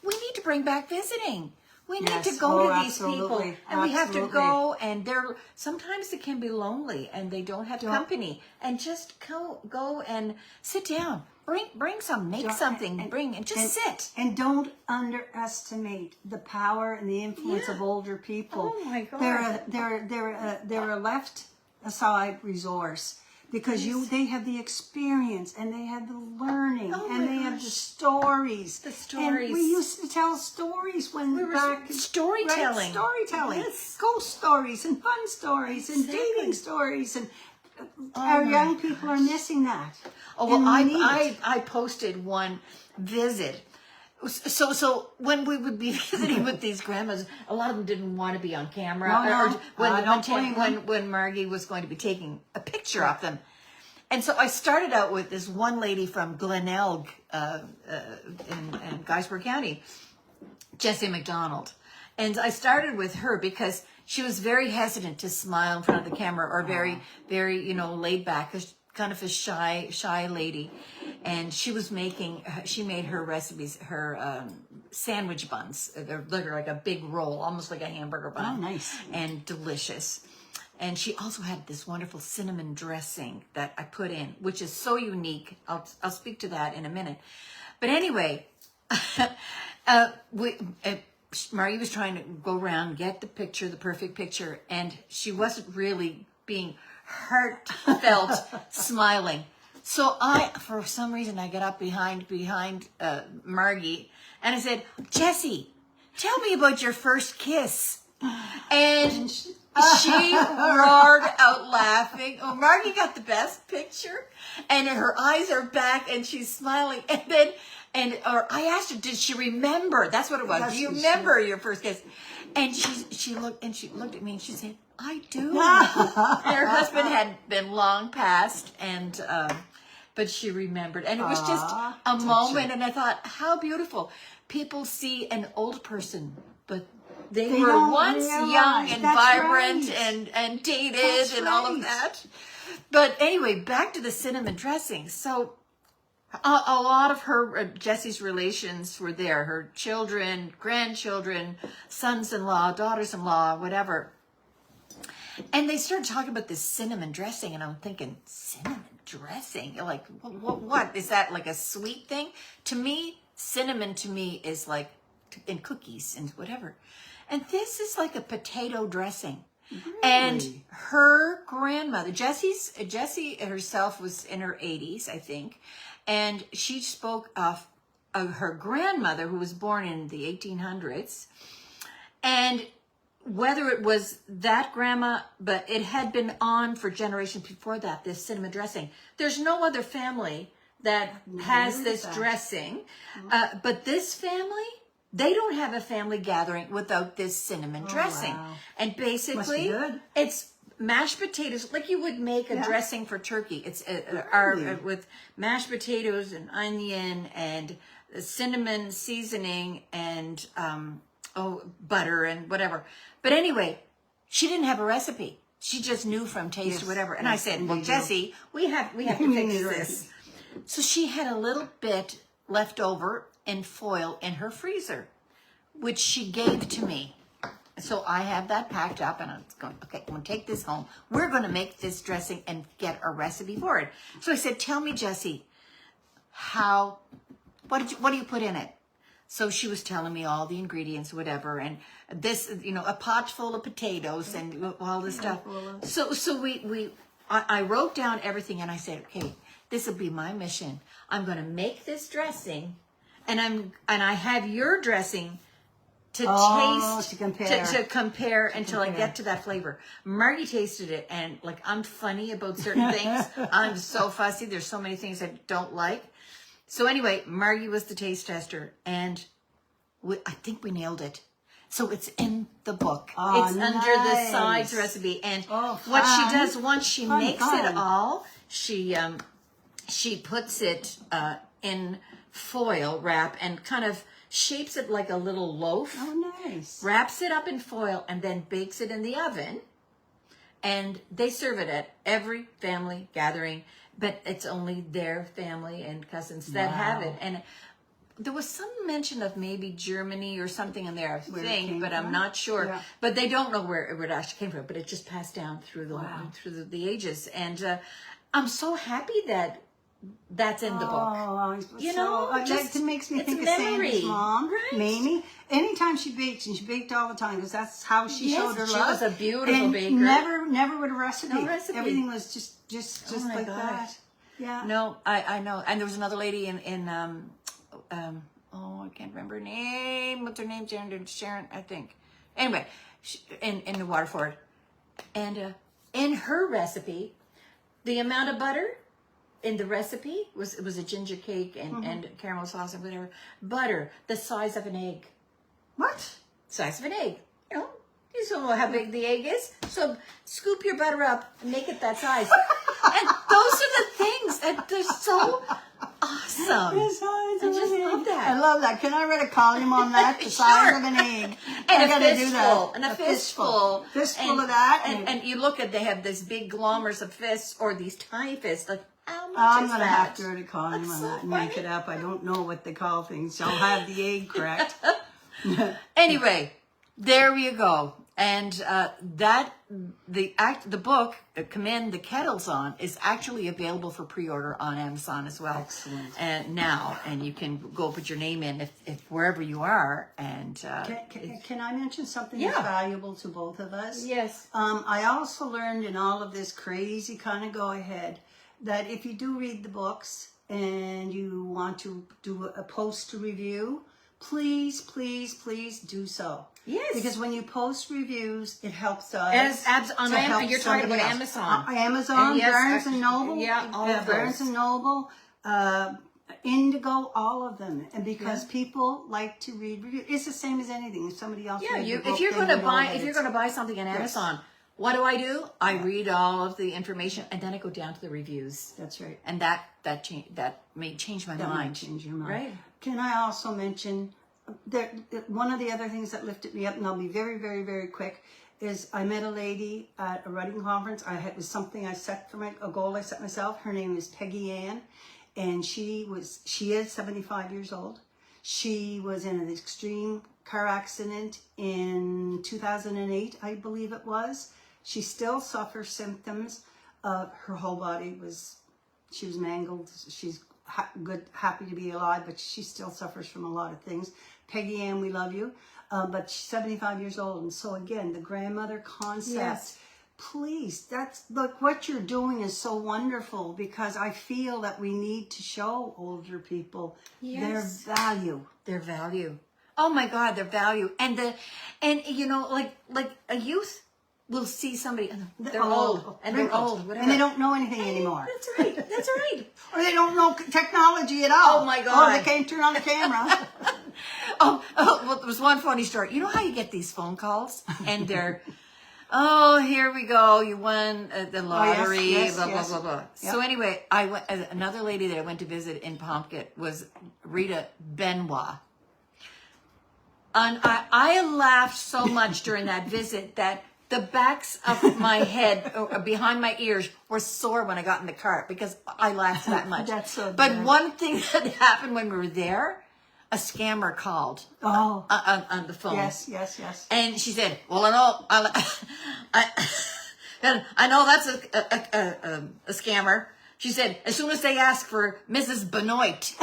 we need to bring back visiting. We need to go to these people, and we have to go. And sometimes it can be lonely, and they don't have company. And just go and sit down. Bring some, make something, and just sit. And don't underestimate the power and the influence of older people. Oh my God. They're a left aside resource. Because they have the experience, and they have the learning, and they have the stories. The stories. And we used to tell stories when we were storytelling. Right? Storytelling. Yes. Ghost stories and fun stories and dating stories, and our young people are missing that. Oh well, I posted one visit. So when we would be visiting with these grandmas, a lot of them didn't want to be on camera. No. When Margie was going to be taking a picture of them. And so I started out with this one lady from Glenelg in Geisberg County, Jessie McDonald. And I started with her because she was very hesitant to smile in front of the camera, or very, very, you know, laid back, kind of a shy lady. And she made her recipes, her sandwich buns. They're like a big roll, almost like a hamburger bun. Oh, nice. And delicious. And she also had this wonderful cinnamon dressing that I put in, which is so unique. I'll speak to that in a minute. But anyway, Marie was trying to go around, get the perfect picture, and she wasn't really being heartfelt smiling. So for some reason, I got up behind Margie, and I said, Jessie, tell me about your first kiss. And she roared out laughing. Oh, Margie got the best picture, and her eyes are back, and she's smiling. And I asked her, did she remember? That's what it was. Do you remember your first kiss? And she looked at me, and she said, I do. And her husband had been long past, and but she remembered, and it was just a moment. And I thought, how beautiful. People see an old person, but they were once young and vibrant and dated and all of that. But anyway, back to the cinnamon dressing. So a lot of Jessie's relations were there. Her children, grandchildren, sons-in-law, daughters-in-law, whatever. And they started talking about this cinnamon dressing, and I'm thinking, cinnamon dressing? Like, what? Is that like a sweet thing? To me, cinnamon is like and cookies and whatever. And this is like a potato dressing. Really? And her grandmother, Jessie herself was in her 80s, I think. And she spoke of her grandmother, who was born in the 1800s. And whether it was that grandma, but it had been on for generations before that, this cinnamon dressing. There's no other family that has this dressing. But this family, they don't have a family gathering without this cinnamon dressing. Wow. And basically, good. it's mashed potatoes, like you would make a dressing for turkey. It's with mashed potatoes and onion and cinnamon seasoning and butter and whatever. But anyway, she didn't have a recipe. She just knew from taste or whatever. And I said, well, Jessie, we have to fix this. So she had a little bit left over in foil in her freezer, which she gave to me. So I have that packed up, and I'm going, okay, I'm going to take this home. We're going to make this dressing and get a recipe for it. So I said, tell me, Jessie, what do you put in it? So she was telling me all the ingredients, whatever, and this, a pot full of potatoes and all this stuff. So I wrote down everything, and I said, okay, this will be my mission. I'm going to make this dressing, and I have your dressing to taste, to compare until I get to that flavor. Margie tasted it, and like, I'm funny about certain things. I'm so fussy. There's so many things I don't like. So anyway, Margie was the taste tester, and I think we nailed it. So it's in the book. It's under the sides recipe. And what she does once she makes it all, she puts it in foil wrap and kind of shapes it like a little loaf. Oh, nice. Wraps it up in foil and then bakes it in the oven. And they serve it at every family gathering, but it's only their family and cousins that have it. And there was some mention of maybe Germany or something in there, I think, but I'm not sure. Yeah. But they don't know where it actually came from, but it just passed down through the ages. And I'm so happy that that's in the book. That makes me think of Sandy's mom, Mamie. Anytime she baked, and she baked all the time, because that's how she showed her love. She was a beautiful baker. Never with a recipe. No recipe. Everything was just like that. Yeah. No, I know. And there was another lady in I can't remember her name. What's her name? Sharon, I think. Anyway, in the Waterford, and in her recipe, the amount of butter in the recipe was a ginger cake and caramel sauce and whatever. Butter the size of an egg. What? Size of an egg. You don't know how big the egg is. So scoop your butter up and make it that size. And those are the things that they're so awesome. I just love that. I love that. Can I write a column on that? The size of an egg. And a fistful. And a fistful. Fistful of that. And you look at, they have this big glommers of fists or these tiny fists. Like, how much I'm is going to that? have to write a column on that and make it up. I don't know what they call things. I'll have the egg correct. Anyway, there you go. And the book, Command the Kettles On, is actually available for pre-order on Amazon as well. Excellent. And you can go put your name in if wherever you are. And can I mention something that's valuable to both of us? Yes. I also learned in all of this crazy kind of go ahead that if you do read the books and you want to do a post to review, please do so. Yes. Because when you post reviews, it helps us. You're talking about Amazon. Amazon, yes, Barnes and Noble. Yeah, all of Barnes those. and Noble, Indigo, all of them. And because people like to read reviews. It's the same as anything. If somebody else read the book, if you're going to buy something on Amazon, what do? I read all of the information and then I go down to the reviews. That's right. And that may change my mind. Might change your mind. Right. Can I also mention one of the other things that lifted me up, and I'll be very, very, very quick, is I met a lady at a writing conference. It was something I set for a goal I set myself. Her name is Peggy Ann, and she is 75 years old. She was in an extreme car accident in 2008, I believe it was. She still suffers symptoms of her whole body she was mangled. She's happy to be alive, but she still suffers from a lot of things. Peggy Ann, we love you. But she's 75 years old. And so again, the grandmother concept, Yes. please, look, what you're doing is so wonderful, because I feel that we need to show older people Yes. their value. Their value. Oh my God, their value. And you know, like a youth will see somebody and they're old and they're wrinkled, old, whatever. and they don't know anything anymore. That's right. That's right. Or they don't know technology at all. Oh, my God. Or they can't turn on the camera. Well, there was one funny story. You know how you get these phone calls and they're, oh, here we go. You won the lottery, yes, blah, yes. blah, blah, blah. Yep. So anyway, another lady that I went to visit in Pomkit was Rita Benoit. And I laughed so much during that visit that the backs of my head, behind my ears, were sore when I got in the car because I laughed that much. That's so But good. one thing that happened when we were there, a scammer called Oh, on the phone. yes, yes, yes. And she said, "Well, I know that's a scammer." She said, "As soon as they ask for Mrs. Benoit."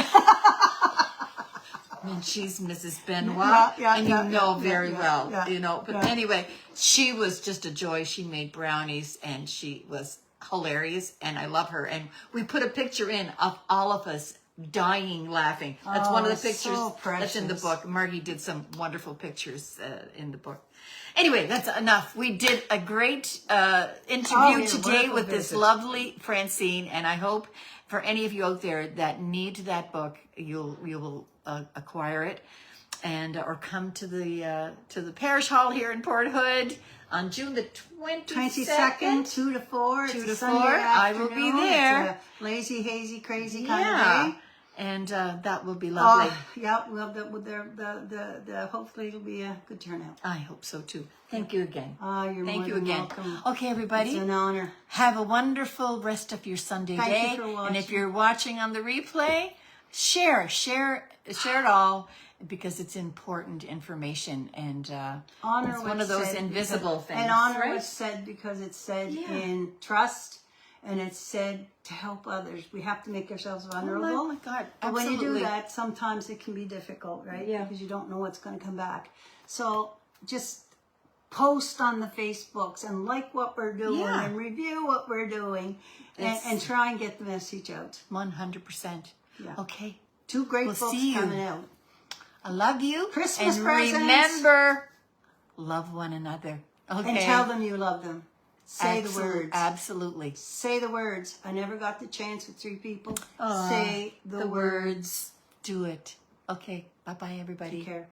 And she's Mrs. Benoit, and you know very well, you know. But anyway, she was just a joy. She made brownies, and she was hilarious, and I love her. And we put a picture in of all of us dying laughing. That's one of the pictures so that's in the precious. book. Margie did some wonderful pictures in the book. Anyway, that's enough. We did a great interview today with this lovely Francene, and I hope for any of you out there that need that book, you will acquire it, and or come to the parish hall here in Port Hood on June the 22nd. 2 to 4. 2 It's to a Sunday 4. I will be afternoon. there. It's a lazy, hazy, crazy kind Yeah, of day. and that will be lovely. Yeah, well, hopefully it'll be a good turnout. I hope so too. Thank you again. You're Thank more you than again. welcome. Okay, everybody. It's an honor. Have a wonderful rest of your Sunday Thank day. you for watching. And if you're watching on the replay, share it all, because it's important information, and Honor it's one what's of those said invisible because, things. And honor right? what's said because it's said Yeah. in trust, and it's said to help others. We have to make ourselves vulnerable. Oh my God, But when absolutely. you do that, sometimes it can be difficult, right? Yeah. Because you don't know what's going to come back. So just post on the Facebooks and like what we're doing Yeah. and review what we're doing and try and get the message out. 100%. Yeah. Okay. 2 great We'll books see you. coming out. I love you. Christmas and presents. Remember, love one another. Okay. And tell them you love them. Say the words. Absolutely. Say the words. I never got the chance with 3 people. Aw, Say the words. Do it. Okay. Bye-bye, everybody. Take care.